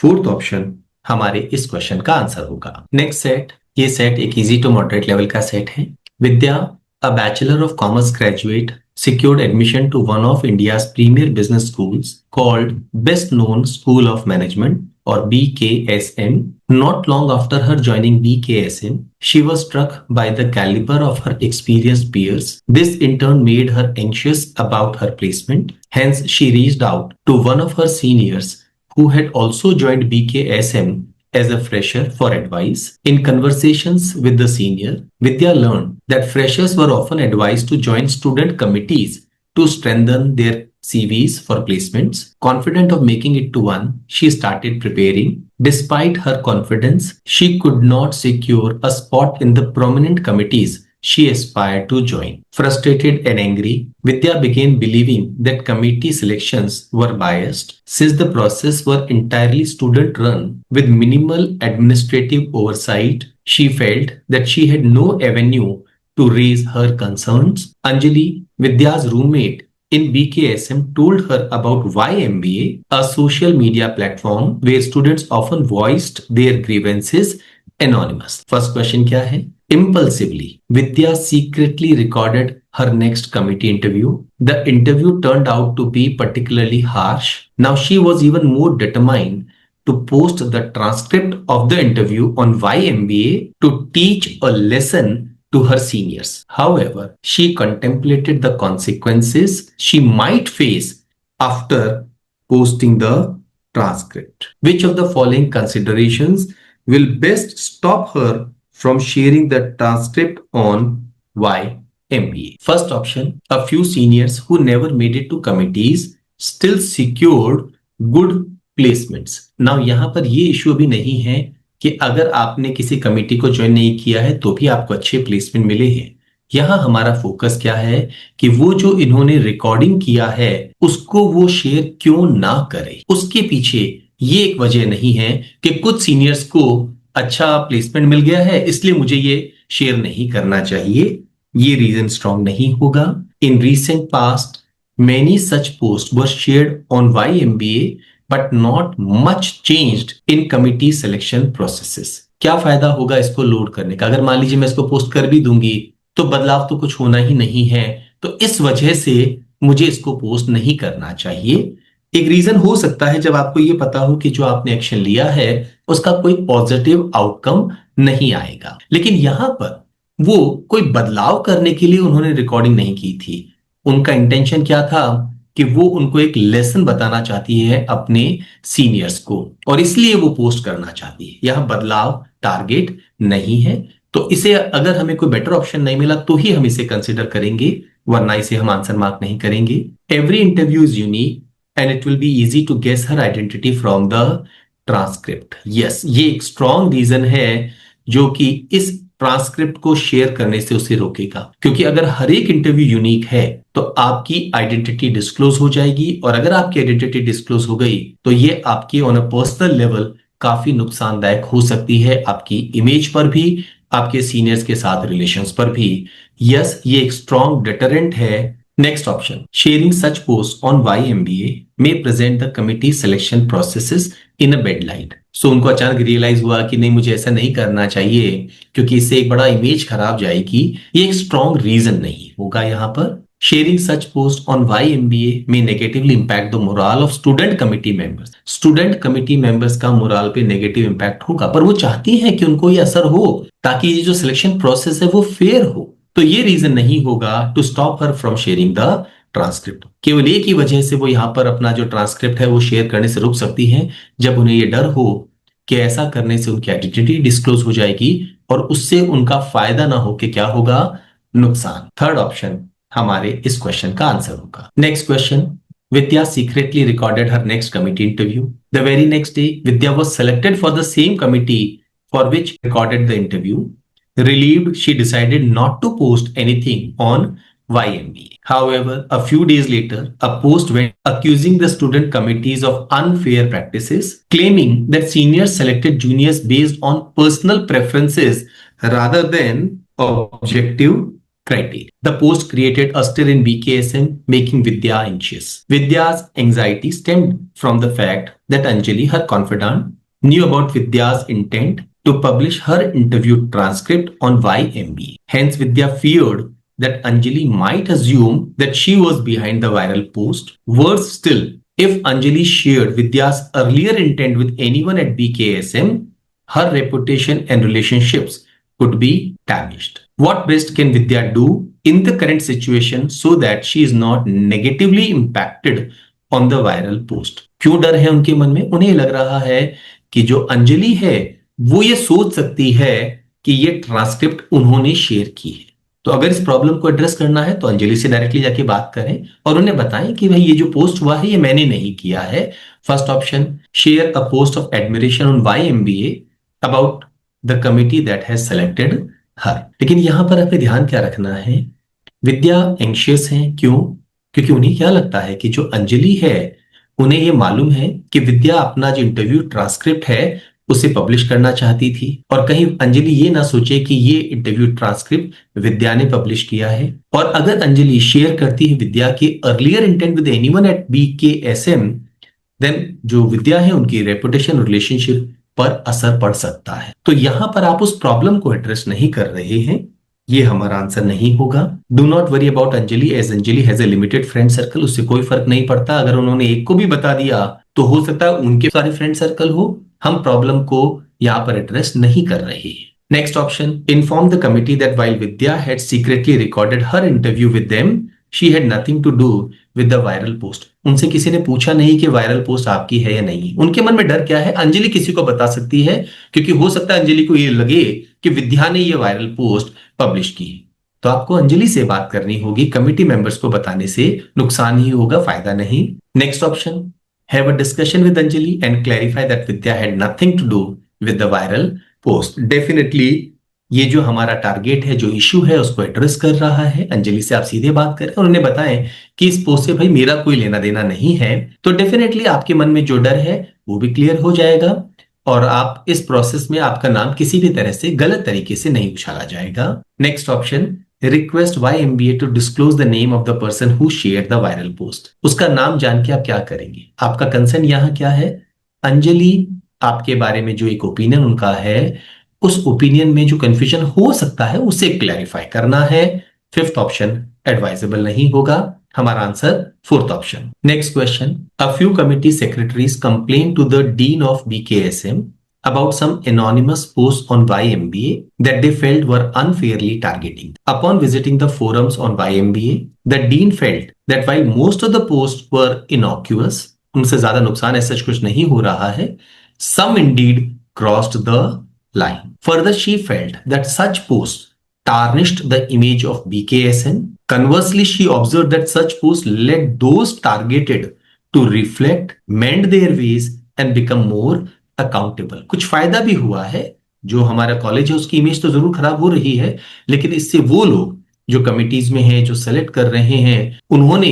Fourth option हमारे इस क्वेश्चन का आंसर होगा। नेक्स्ट सेट, ये सेट एक इजी टू मॉडरेट लेवल का सेट है। विद्या, a Bachelor of Commerce graduate, secured admission to one of India's premier business schools called Best Known School of Management or BKSM. Not long after her joining BKSM, she was struck by the caliber of her experienced peers. This in turn made her anxious about her placement. Hence, she reached out to one of her seniors who had also joined BKSM as a fresher for advice. In conversations with the senior, Vidya learned that freshers were often advised to join student committees to strengthen their CVs for placements. Confident of making it to one, she started preparing. Despite her confidence, she could not secure a spot in the prominent committees she aspired to join. Frustrated and angry, Vidya began believing that committee selections were biased since the process were entirely student run with minimal administrative oversight. She felt that she had no avenue to raise her concerns. Anjali, Vidya's roommate in BKSM, told her about YMBA, a social media platform where students often voiced their grievances anonymous. First question क्या है? Impulsively, Vidya secretly recorded her next committee interview. The interview turned out to be particularly harsh. Now she was even more determined to post the transcript of the interview on YMBA to teach a lesson to her seniors. However, she contemplated the consequences she might face after posting the transcript. Which of the following considerations will best stop her from sharing the transcript on YMBA? First option, a few seniors who never made it to committees still secured good placements. Now यहाँ पर ये issue अभी नहीं है कि अगर आपने किसी कमेटी को ज्वाइन नहीं किया है तो भी आपको अच्छे प्लेसमेंट मिले हैं। यहाँ हमारा फोकस क्या है कि वो जो इन्होंने रिकॉर्डिंग किया है उसको वो शेयर क्यों ना करे। उसके पीछे ये एक वजह नहीं है कि कुछ सीनियर्स को अच्छा प्लेसमेंट मिल गया है इसलिए मुझे ये शेयर नहीं करना चाहिए, ये रीजन स्ट्रॉन्ग नहीं होगा। In recent past many such post were shared on YMBA but not much changed in committee selection processes. क्या फायदा होगा इसको लोड करने का? अगर मान लीजिए मैं इसको पोस्ट कर भी दूंगी तो बदलाव तो कुछ होना ही नहीं है, तो इस वजह से मुझे इसको पोस्ट नहीं करना चाहिए। एक रीजन हो सकता है जब आपको ये पता हो कि जो आपने एक्शन लिया है उसका कोई पॉजिटिव आउटकम नहीं आएगा। लेकिन यहां पर वो कोई बदलाव करने के लिए उन्होंने रिकॉर्डिंग नहीं की थी। उनका इंटेंशन क्या था कि वो उनको एक लेसन बताना चाहती है अपने सीनियर्स को और इसलिए वो पोस्ट करना चाहती है। यह बदलाव टारगेट नहीं है, तो इसे अगर हमें कोई बेटर ऑप्शन नहीं मिला तो ही हम इसे कंसिडर करेंगे, वरना इसे हम आंसर मार्क नहीं करेंगे। Every interview is unique and it will be easy to guess her identity from the transcript. Yes, ये एक strong reason है जो कि इस ट्रांसक्रिप्ट को शेयर करने से उसे रोकेगा, क्योंकि अगर हर एक इंटरव्यू यूनिक है तो आपकी आइडेंटिटी डिस्क्लोज हो जाएगी और अगर आपकी आइडेंटिटी डिस्क्लोज हो गई तो ये आपकी ऑन अ पर्सनल लेवल काफी नुकसानदायक हो सकती है, आपकी इमेज पर भी, आपके सीनियर्स के साथ रिलेशंस पर भी। यस, ये एक स्ट्रॉन्ग डिटरेंट है। Next option, sharing such posts on YMBA may present the committee selection processes in a bad light. So उनको अचानक रियलाइज हुआ कि नहीं मुझे ऐसा नहीं करना चाहिए क्योंकि इससे एक बड़ा इमेज खराब जाएगी। ये एक स्ट्रॉन्ग रीजन नहीं होगा यहाँ पर। Sharing such posts on YMBA may negatively impact the morale of student committee members. Student committee members का मोराल पे नेगेटिव इम्पैक्ट होगा, पर वो चाहती हैं कि उनको ये असर हो ताकि ये जो सिलेक्शन प्रोसेस है वो फेयर हो, तो ये रीजन नहीं होगा to stop her from sharing the transcript. केवल एक ही वजह से वो यहां पर अपना जो ट्रांसक्रिप्ट है वो शेयर करने से रुक सकती हैं जब उन्हें ये डर हो कि ऐसा करने से उनकी आइडेंटिटी डिस्क्लोज हो जाएगी और उससे उनका फायदा ना हो कि क्या होगा, नुकसान। थर्ड ऑप्शन हमारे इस क्वेश्चन का आंसर होगा। Next question, Vidya secretly recorded her next committee interview. The very next day, Vidya was selected for the same committee for which recorded the interview. Relieved, she decided not to post anything on YMBA. However, a few days later, a post went accusing the student committees of unfair practices, claiming that seniors selected juniors based on personal preferences rather than objective criteria. The post created a stir in BKSM, making Vidya anxious. Vidya's anxiety stemmed from the fact that Anjali, her confidant, knew about Vidya's intent to publish her interview transcript on YMBA. Hence, Vidya feared that Anjali might assume that she was behind the viral post. Worse still, if Anjali shared Vidya's earlier intent with anyone at BKSM, her reputation and relationships could be damaged. What best can Vidya do in the current situation so that she is not negatively impacted on the viral post? क्यों डर है उनके मन में? उन्हें लग रहा है कि जो अंजलि है वो ये सोच सकती है कि ये ट्रांसक्रिप्ट उन्होंने शेयर की है। तो अगर इस प्रॉब्लम को एड्रेस करना है तो अंजलि से डायरेक्टली जाके बात करें और उन्हें बताएं कि भाई ये जो पोस्ट हुआ है ये मैंने नहीं किया है। First option, share a post of admiration on YMBA about the committee that has selected her. लेकिन यहां पर हमें ध्यान क्या रखना है, विद्या एंशियस है। क्यों? क्योंकि उन्हें क्या लगता है कि जो अंजलि है उन्हें ये मालूम है कि विद्या अपना जो इंटरव्यू ट्रांसक्रिप्ट है उसे पब्लिश करना चाहती थी और कहीं अंजलि ये ना सोचे कि ये इंटरव्यू ट्रांसक्रिप्ट विद्या ने पब्लिश किया है। और अगर अंजलि शेयर करती है विद्या की earlier intent with anyone at BKSM, then जो विद्या है उनकी रेपुटेशन रिलेशनशिप पर असर पड़ सकता है। तो यहां पर आप उस प्रॉब्लम को एड्रेस नहीं कर रहे हैं, ये हमारा आंसर नहीं होगा। Do not worry about Anjali, as Anjali has a limited friend circle. उससे कोई फर्क नहीं पड़ता, अगर उन्होंने एक को भी बता दिया तो हो सकता है उनके सारे फ्रेंड सर्कल हो। हम प्रॉब्लम को यहां पर एड्रेस नहीं कर रहे हैं। Next option, inform the committee that while Vidya had secretly recorded her interview with them, she had nothing to do with the viral post. उनसे किसी ने पूछा नहीं कि वायरल पोस्ट आपकी है या नहीं। उनके मन में डर क्या है, अंजलि किसी को बता सकती है, क्योंकि हो सकता है अंजलि को ये लगे कि विद्या ने ये वायरल पोस्ट पब्लिश की। तो आपको अंजलि से बात करनी होगी, कमिटी मेंबर्स को बताने से नुकसान ही होगा, फायदा नहीं। Next option, have a discussion with Anjali and clarify that Vidya had nothing to do with the viral post. Definitely ये जो हमारा टारगेट है, जो इश्यू है, उसको एड्रेस कर रहा है। अंजलि से आप सीधे बात करें और उन्हें बताएं कि इस पोस्ट से भाई मेरा कोई लेना देना नहीं है। तो डेफिनेटली आपके मन में जो डर है वो भी क्लियर हो जाएगा और आप इस प्रोसेस में आपका नाम किसी भी तरह से गलत तरीके से नहीं उछाला जाएगा। Next option, request YMBA to disclose the name of the person who share the viral post. उसका नाम जान के आप क्या करेंगे? आपका कंसर्न यहां क्या है? अंजलि आपके बारे में जो एक ओपिनियन उनका है, उस ओपिनियन में जो कंफ्यूजन हो सकता है उसे क्लैरिफाई करना है। फिफ्थ ऑप्शन एडवाइजेबल नहीं होगा, हमारा answer fourth option. Next question, a few committee secretaries complain to the dean of BKSM about some anonymous posts on YMBA that they felt were unfairly targeting. Upon visiting the forums on YMBA, the dean felt that while most of the posts were innocuous, उनसे ज्यादा नुकसान ऐसा कुछ नहीं हो रहा है, some indeed crossed the line. Further, she felt that such posts tarnished the image of BKSM. Conversely, she observed that such posts led those targeted to reflect, mend their ways and become more accountable. कुछ फायदा भी हुआ है, जो हमारा college है उसकी image तो जरूर खराब हो रही है, लेकिन इससे वो लोग जो कमिटीज में हैं, जो सेलेक्ट कर रहे हैं, उन्होंने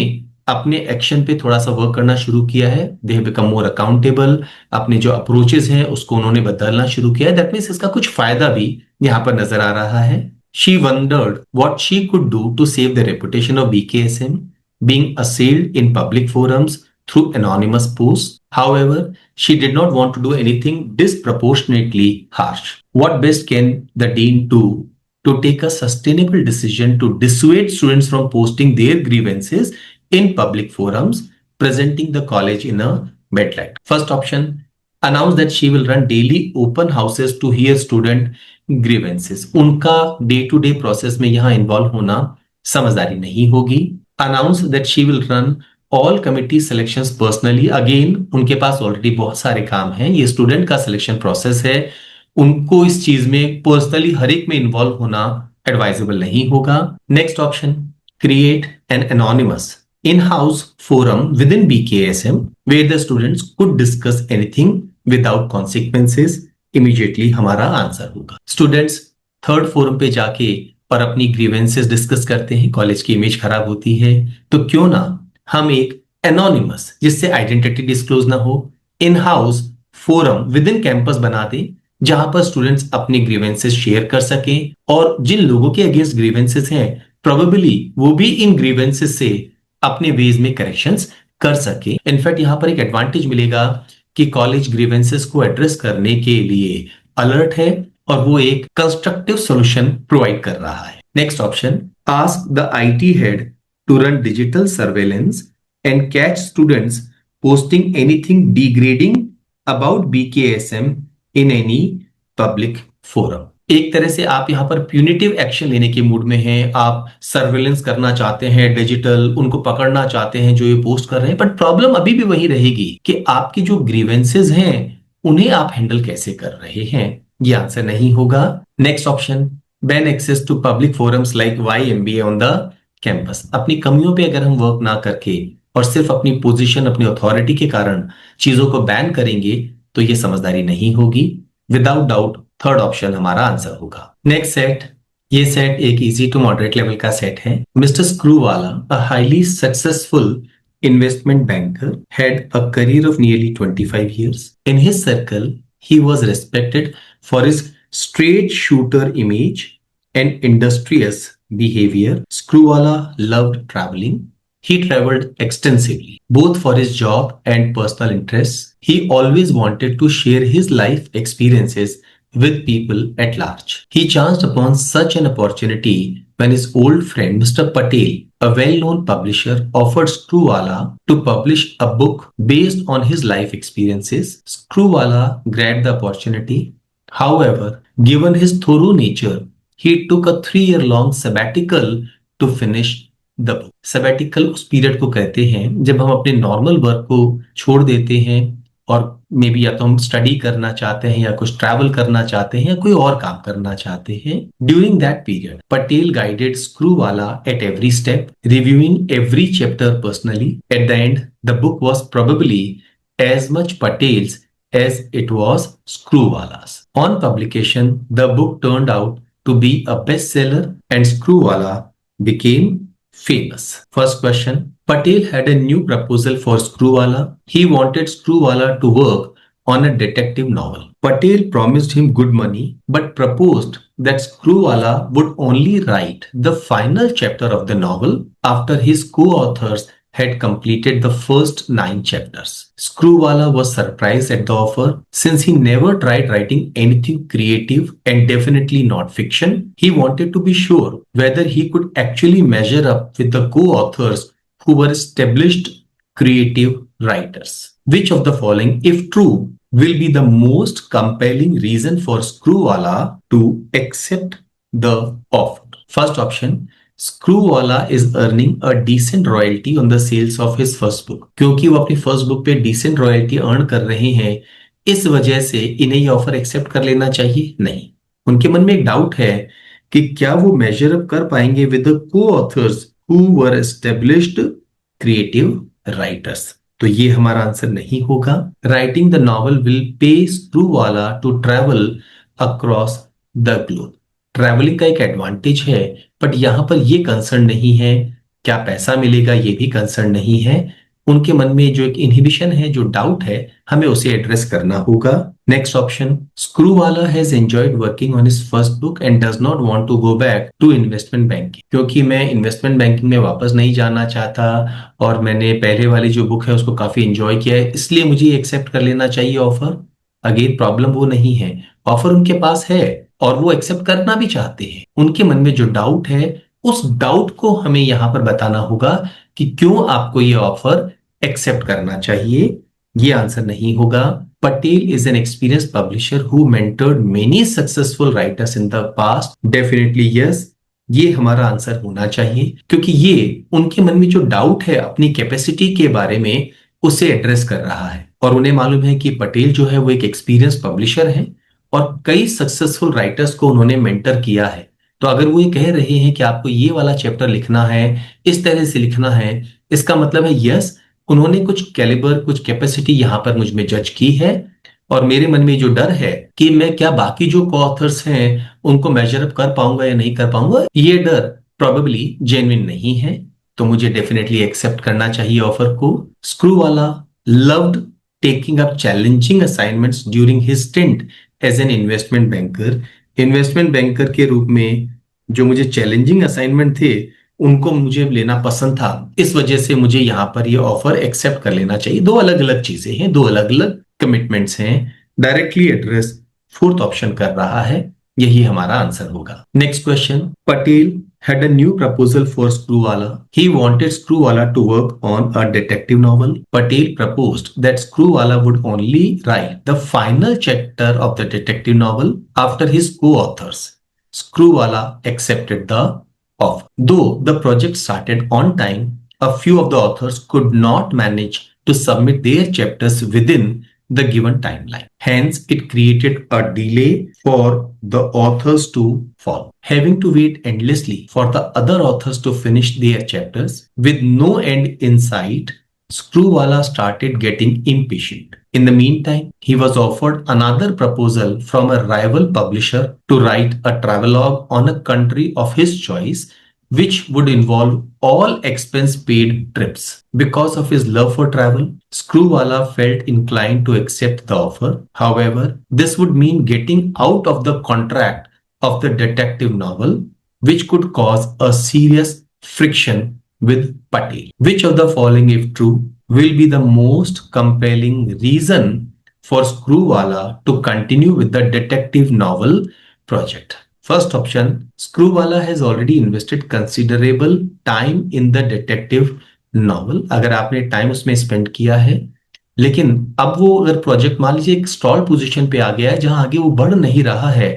अपने एक्शन पे थोड़ा सा वर्क करना शुरू किया है। They have become more accountable. अपने जो अप्रोचेस हैं उसको उन्होंने बदलना शुरू किया है। दैट मीन्स इसका कुछ फायदा भी यहाँ पर नजर आ रहा है। She wondered what she could do to save the reputation of BKSM being assailed in public forums through anonymous posts. However, she did not want to do anything disproportionately harsh. What best can the dean do to take a sustainable decision to dissuade students from posting their grievances in public forums, presenting the college in a bad light? First option, announce that she will run daily open houses to hear student grievances. उनका day to day process में यहाँ involve होना समझदारी नहीं होगी। Announce that she will run all committee selections personally. Again, उनके पास already बहुत सारे काम हैं, ये स्टूडेंट का सिलेक्शन प्रोसेस है, उनको इस चीज में पर्सनली हर एक में इन्वॉल्व होना एडवाइजेबल नहीं होगा। Next option, create an anonymous in-house forum within BKSM where the students could discuss anything without consequences. Immediately हमारा आंसर होगा। स्टूडेंट्स थर्ड फोरम पे जाके और अपनी ग्रीवेंसेस डिस्कस करते हैं, कॉलेज की इमेज खराब होती है, तो क्यों ना हम एक एनोनिमस, जिससे आइडेंटिटी डिस्क्लोज ना हो, in house forum with in campus बना दें, जहां पर स्टूडेंट्स अपनी ग्रीवेंसेस शेयर कर सकें, और जिन लोगों के अगेंस्ट ग्रीवेंसेस हैं प्रोबेबली वो भी इन ग्रीवेंसेस से अपने वेज में करेक्शंस कर सके। इनफैक्ट यहां पर एक एडवांटेज मिलेगा कि कॉलेज ग्रीवेंसेस को एड्रेस करने के लिए अलर्ट है और वो एक कंस्ट्रक्टिव सॉल्यूशन प्रोवाइड कर रहा है। Next option, ask the IT head to run digital surveillance and catch students posting anything degrading about BKSM in any public forum. एक तरह से आप यहां पर प्यूनिटिव एक्शन लेने के मूड में हैं, आप सर्वेलेंस करना चाहते हैं, डिजिटल उनको पकड़ना चाहते हैं जो ये पोस्ट कर रहे हैं, बट प्रॉब्लम अभी भी वही रहेगी कि आपकी जो ग्रीवेंसेस हैं उन्हें आप हैंडल कैसे कर रहे हैं। ये आंसर नहीं होगा। Next option, ban access to public forums like YMBA on the campus. अपनी कमियों पे अगर हम वर्क ना करके और सिर्फ अपनी पोजीशन, अपनी अथॉरिटी के कारण चीजों को बैन करेंगे तो ये समझदारी नहीं होगी। विदाउट डाउट थर्ड ऑप्शन हमारा आंसर होगा। नेक्स्ट सेट, ये सेट एक इजी टू मॉडरेट लेवल का सेट है। Mister Screwvala, a highly successful investment banker, had a career of nearly 25 years. In his circle, he was respected for his straight shooter image and industrious behavior. Screwwala loved traveling. He traveled extensively, both for his job and personal interests. He always wanted to share his life experiences with people at large. He chanced upon such an opportunity when his old friend Mr. Patel, a well-known publisher, offered Screwwala to publish a book based on his life experiences. Screwwala grabbed the opportunity. However, given his thorough nature, he took a 3-year-long sabbatical to finish the book. Sabbatical उस period को कहते हैं जब हम अपने normal work को छोड़ देते हैं और मे बी या तो हम स्टडी करना चाहते हैं या कुछ ट्रैवल करना चाहते हैं या कोई और काम करना चाहते हैं। During that period Patel guided Screwvala at every step, reviewing every chapter personally. At the end the book was probably as much Patel's as it was Screwwala's. On publication, the book turned out to be a bestseller and Screwwala became famous. First question, Patel had a new proposal for Screwwala. He wanted Screwwala to work on a detective novel. Patel promised him good money but proposed that Screwwala would only write the final chapter of the novel after his co-authors had completed the first 9 chapters. Screwwala was surprised at the offer since he never tried writing anything creative and definitely not fiction. He wanted to be sure whether he could actually measure up with the co-authors who were established creative writers. Which of the following, if true, will be the most compelling reason for Screwwala to accept the offer? First option, Screwwala is earning a decent royalty on the sales of his first book. क्योंकि वो अपनी first book पे decent royalty earn कर रहे हैं, इस वजह से इन्हें ये ऑफर एक्सेप्ट कर लेना चाहिए। नहीं, उनके मन में एक डाउट है कि क्या वो मेजर अप कर पाएंगे with the co-authors who were established creative writers. तो ये हमारा आंसर नहीं होगा। Writing the novel will pay Screwvala to travel across the globe. Travelling का एक एडवांटेज है, बट यहां पर ये कंसर्न नहीं है, क्या पैसा मिलेगा ये भी कंसर्न नहीं है। उनके मन में जो एक इनहिबिशन है, जो डाउट है, हमें उसे एड्रेस करना होगा। Next option, Screwvala has enjoyed working on his first book and does not want to go back to investment banking. क्योंकि मैं इन्वेस्टमेंट बैंकिंग में वापस नहीं जाना चाहता और मैंने पहले वाली जो बुक है उसको काफी एंजॉय किया है, इसलिए मुझे एक्सेप्ट कर लेना चाहिए ऑफर। अगेन प्रॉब्लम वो नहीं है, ऑफर उनके पास है और वो एक्सेप्ट करना भी चाहते हैं। उनके मन में जो डाउट है, उस डाउट को हमें यहां पर बताना होगा कि क्यों आपको ये ऑफर एक्सेप्ट करना चाहिए। ये आंसर नहीं होगा। Patel is an experience publisher who mentored many successful writers in the past. Definitely yes, ये हमारा आंसर होना चाहिए, क्योंकि ये उनके मन में जो डाउट है अपनी कैपेसिटी के बारे में, उसे एड्रेस कर रहा है। और उन्हें मालूम है कि पटेल जो है वो एक एक्सपीरियंस पब्लिशर है और कई सक्सेसफुल राइटर्स को उन्होंने मेंटर किया है। तो अगर वो ये कह रहे हैं कि आपको ये वाला चैप्टर लिखना है, इस तरह से लिखना है, इसका मतलब है यस, उन्होंने कुछ कैलिबर, कुछ कैपेसिटी यहां पर मुझ में जज की है। और मेरे मन में जो डर है कि मैं क्या बाकी जो को ऑथर्स हैं उनको मेजर अप कर पाऊंगा या नहीं कर पाऊंगा, ये डर प्रोबेबली जेन्युइन नहीं है। तो मुझे डेफिनेटली एक्सेप्ट करना चाहिए ऑफर को। Screwvala loved taking up challenging assignments during his stint as an investment banker. Investment banker के रूप में जो मुझे चैलेंजिंग असाइनमेंट थे उनको मुझे लेना पसंद था, इस वजह से मुझे यहाँ पर ये ऑफर एक्सेप्ट कर लेना चाहिए। दो अलग अलग चीजें हैं, दो अलग अलग कमिटमेंट्स हैं। डायरेक्टली एड्रेस फोर्थ ऑप्शन कर रहा है, यही हमारा आंसर होगा। Next question, Patel had a new proposal for Screwwala. He wanted Screwwala to work on a detective novel. Patel proposed that Screwwala would only write the final chapter of the detective novel after his co-authors. Screwwala accepted the offer. Though the project started on time, a few of the authors could not manage to submit their chapters within the given timeline. Hence, it created a delay for the authors to follow. Having to wait endlessly for the other authors to finish their chapters with no end in sight, Screwwala started getting impatient. In the meantime, he was offered another proposal from a rival publisher to write a travelogue on a country of his choice, which would involve all expense paid trips. Because of his love for travel, Screwwala felt inclined to accept the offer. However, this would mean getting out of the contract of the detective novel, which could cause a serious friction with Patel. Which of the following, if true, will be the most compelling reason for Screwwala to continue with the detective novel project? First option, Screwwala has already invested considerable time in the detective novel. अगर आपने time उसमें spend किया है, लेकिन अब वो अगर project मान लीजिए एक स्टॉल पोजीशन पे आ गया है जहां आगे वो बढ़ नहीं रहा है,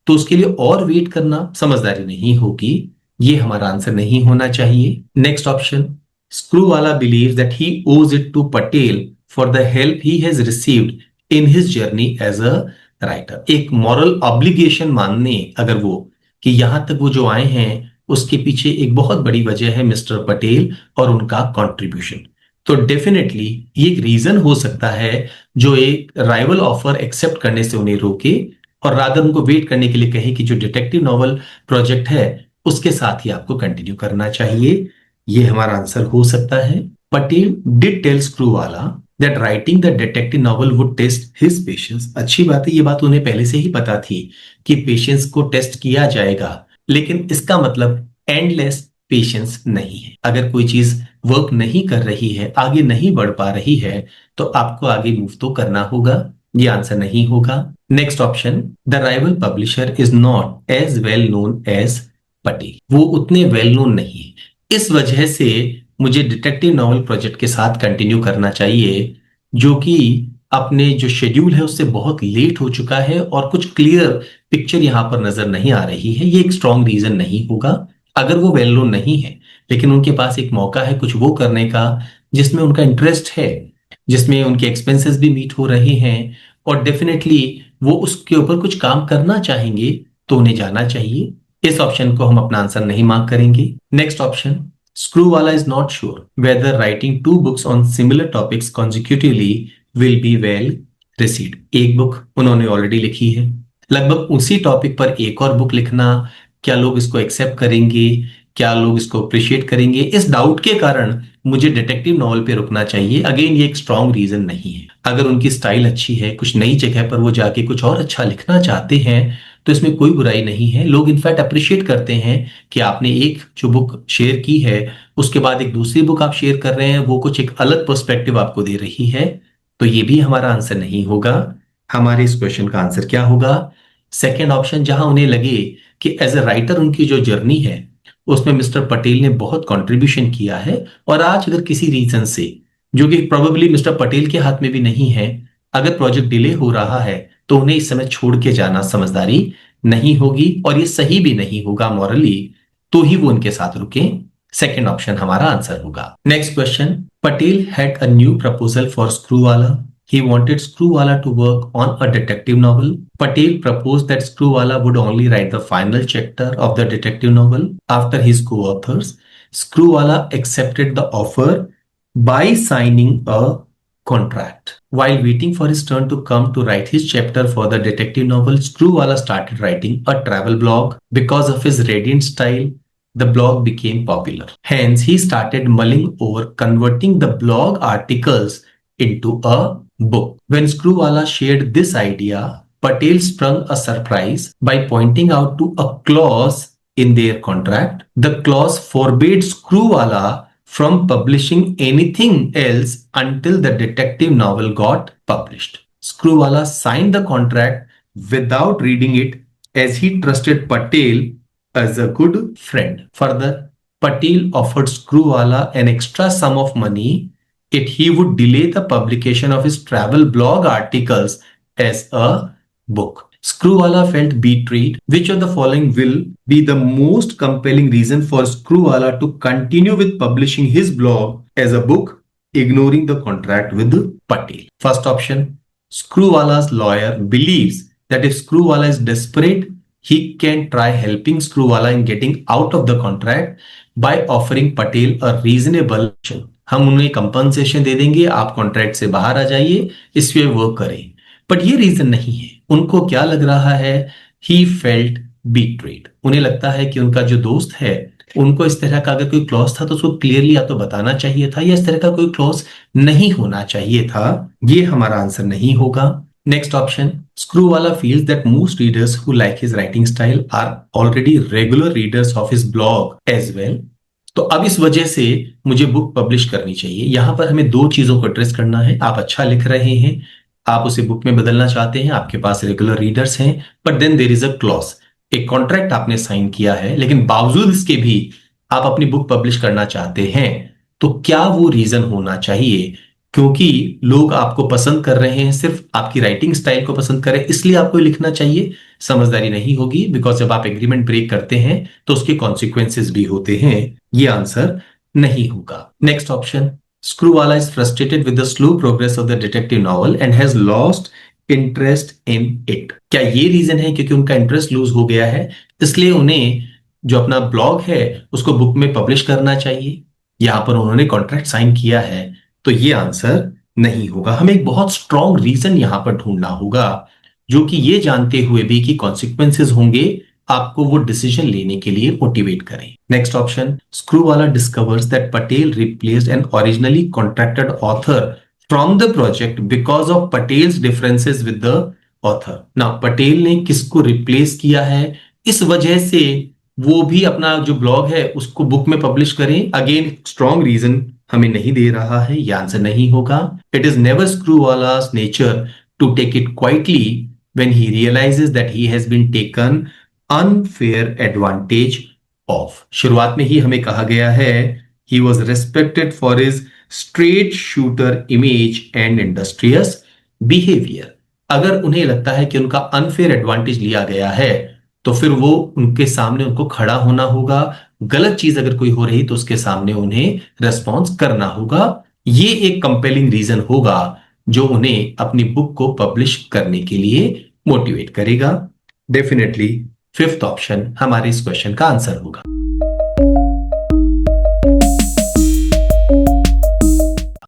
तो उसके लिए और वेट करना समझदारी नहीं होगी। ये हमारा आंसर नहीं होना चाहिए। Next option, Screwwala believes that he owes it to Patel for the help he has received in his journey as a writer. एक मॉरल ऑब्लिगेशन मानने अगर वो कि यहां तक वो जो आए हैं उसके पीछे एक बहुत बड़ी वजह है मिस्टर पटेल और उनका कंट्रीब्यूशन, तो डेफिनेटली ये एक रीजन हो सकता है जो एक राइवल ऑफर एक्सेप्ट करने से उन्हें रोके और रादर उनको वेट करने के लिए कहे कि जो डिटेक्टिव नॉवल प्रोजेक्ट है उसके साथ ही आपको कंटिन्यू करना चाहिए। ये हमारा आंसर हो सकता है। Patel did tell Screwvala that writing the detective novel would test his patience। अच्छी बात है, ये बात उन्हें पहले से ही पता थी कि पेशेंस को टेस्ट किया जाएगा, लेकिन इसका मतलब एंडलेस पेशेंस नहीं है। अगर कोई चीज वर्क नहीं कर रही है, आगे नहीं बढ़ पा रही है, तो आपको आगे मूव तो करना होगा। ये आंसर नहीं होगा। Next option, the rival publisher is not as well known as Patel. वो उतने वेल नोन नहीं है, इस वजह से मुझे डिटेक्टिव नॉवल प्रोजेक्ट के साथ कंटिन्यू करना चाहिए, जो कि अपने जो शेड्यूल है उससे बहुत लेट हो चुका है और कुछ क्लियर पिक्चर यहां पर नजर नहीं आ रही है। ये एक स्ट्रॉन्ग रीजन नहीं होगा। अगर वो वेल नोन नहीं है लेकिन उनके पास एक मौका है कुछ वो करने का जिसमें उनका इंटरेस्ट है, जिसमें उनके एक्सपेंसेस भी मीट हो रहे हैं और डेफिनेटली वो उसके ऊपर कुछ काम करना चाहेंगे, तो उन्हें जाना चाहिए। इस ऑप्शन को हम अपना आंसर नहीं मार्क करेंगे। Next option, Screwwala is not sure whether writing two books on similar topics consecutively will be well received। एक बुक उन्होंने ऑलरेडी लिखी है, लगभग उसी टॉपिक पर एक और बुक लिखना, क्या लोग इसको एक्सेप्ट करेंगे, क्या लोग इसको अप्रिशिएट करेंगे, इस डाउट के कारण मुझे डिटेक्टिव नॉवल पे रुकना चाहिए। अगेन ये एक स्ट्रॉन्ग रीजन नहीं है। अगर उनकी स्टाइल अच्छी है, कुछ नई जगह पर वो जाके कुछ और अच्छा लिखना चाहते हैं, तो इसमें कोई बुराई नहीं है। लोग इनफैक्ट अप्रिशिएट करते हैं कि आपने एक जो बुक शेयर की है उसके बाद एक दूसरी बुक आप शेयर कर रहे हैं, वो कुछ एक अलग पर्सपेक्टिव आपको दे रही है। तो ये भी हमारा आंसर नहीं होगा। हमारे इस क्वेश्चन का आंसर क्या होगा? सेकेंड ऑप्शन, जहां उन्हें लगे कि एज ए राइटर उनकी जो जर्नी है उसमें मिस्टर पटेल ने बहुत कंट्रीब्यूशन किया है और आज अगर किसी रीजन से, जो कि प्रोबेबली मिस्टर पटेल के हाथ में भी नहीं है, अगर प्रोजेक्ट डिले हो रहा है तो उन्हें इस समय छोड़ के जाना समझदारी नहीं होगी और ये सही भी नहीं होगा मॉरली, तो ही वो उनके साथ रुके। सेकेंड ऑप्शन हमारा आंसर होगा। Next question, Patel had a new proposal for Screwvala. He wanted Screwwala to work on a detective novel. Patel proposed that Screwwala would only write the final chapter of the detective novel after his co-authors. Screwwala accepted the offer by signing a contract. While waiting for his turn to come to write his chapter for the detective novel, Screwwala started writing a travel blog. Because of his radiant style, the blog became popular. Hence, he started mulling over converting the blog articles into a book. When Screwwala shared this idea, Patel sprung a surprise by pointing out to a clause in their contract. The clause forbade Screwwala from publishing anything else until the detective novel got published. Screwwala signed the contract without reading it as he trusted Patel as a good friend. Further, Patel offered Screwwala an extra sum of money if he would delay the publication of his travel blog articles as a book. Screwwala felt betrayed. Which of the following will be the most compelling reason for Screwwala to continue with publishing his blog as a book, ignoring the contract with Patel? First option, Screwwala's lawyer believes that if Screwwala is desperate, he can try helping Screwwala in getting out of the contract by offering Patel a reasonable option. हम उन्हें compensation दे देंगे, आप contract से बाहर आ जाइए, इस पे work करें. बट ये रीजन नहीं है. उनको क्या लग रहा है? He felt betrayed. उन्हें लगता है कि उनका जो दोस्त है, उनको इस तरह का अगर कोई क्लॉज था तो उसको क्लियरली या तो बताना चाहिए था, या इस तरह का कोई क्लॉज नहीं होना चाहिए था. ये हमारा आंसर नहीं होगा. Next option, Screwwala feels that most readers who like his writing style are already regular readers of his blog as well. तो अब इस वजह से मुझे बुक पब्लिश करनी चाहिए. यहां पर हमें दो चीजों को एड्रेस करना है. आप अच्छा लिख रहे हैं, आप उसे बुक में बदलना चाहते हैं, आपके पास रेगुलर रीडर्स हैं, but then there is a clause. एक कॉन्ट्रैक्ट आपने साइन किया है, लेकिन बावजूद इसके भी आप अपनी बुक पब्लिश करना चाहते हैं. तो क्या वो रीजन होना चाहिए? क्योंकि लोग आपको पसंद कर रहे हैं, सिर्फ आपकी राइटिंग स्टाइल को पसंद कर रहे हैं, इसलिए आपको लिखना चाहिए. समझदारी नहीं होगी, बिकॉज जब आप एग्रीमेंट ब्रेक करते हैं तो उसके कॉन्सिक्वेंसेस भी होते हैं. ये आंसर नहीं होगा. Next option, Screwwala is frustrated with the slow progress of the detective novel and has lost interest in it. क्या ये रीजन है क्योंकि उनका इंटरेस्ट लूज हो गया है, इसलिए उन्हें जो अपना ब्लॉग है उसको बुक में पब्लिश करना चाहिए? यहां पर उन्होंने कॉन्ट्रैक्ट साइन किया है, तो ये आंसर नहीं होगा. हमें एक बहुत स्ट्रॉन्ग रीजन यहां पर ढूंढना होगा, जो कि ये जानते हुए भी कि कॉन्सिक्वेंसेस होंगे, आपको वो डिसीजन लेने के लिए मोटिवेट करें. Next option, Screwwala discovers that Patel replaced an originally contracted author from the project because of Patel's differences with the author. Now, Patel ने किसको रिप्लेस किया है, इस वजह से वो भी अपना जो ब्लॉग है उसको बुक में पब्लिश करें. अगेन स्ट्रॉन्ग रीजन हमें नहीं दे रहा है, यह आंसर नहीं होगा. It is never Screwwala's nature to take it quietly when he realizes that he has been taken unfair advantage of. शुरुआत में ही हमें कहा गया है, he was respected for his straight shooter image and industrious behavior. अगर उन्हें लगता है कि उनका अनफेयर एडवांटेज लिया गया है, तो फिर वो उनके सामने उनको खड़ा होना होगा. गलत चीज अगर कोई हो रही तो उसके सामने उन्हें रेस्पॉन्स करना होगा. ये एक कंपेलिंग रीजन होगा जो उन्हें अपनी बुक को पब्लिश करने के लिए मोटिवेट करेगा. डेफिनेटली फिफ्थ ऑप्शन हमारे इस क्वेश्चन का आंसर होगा.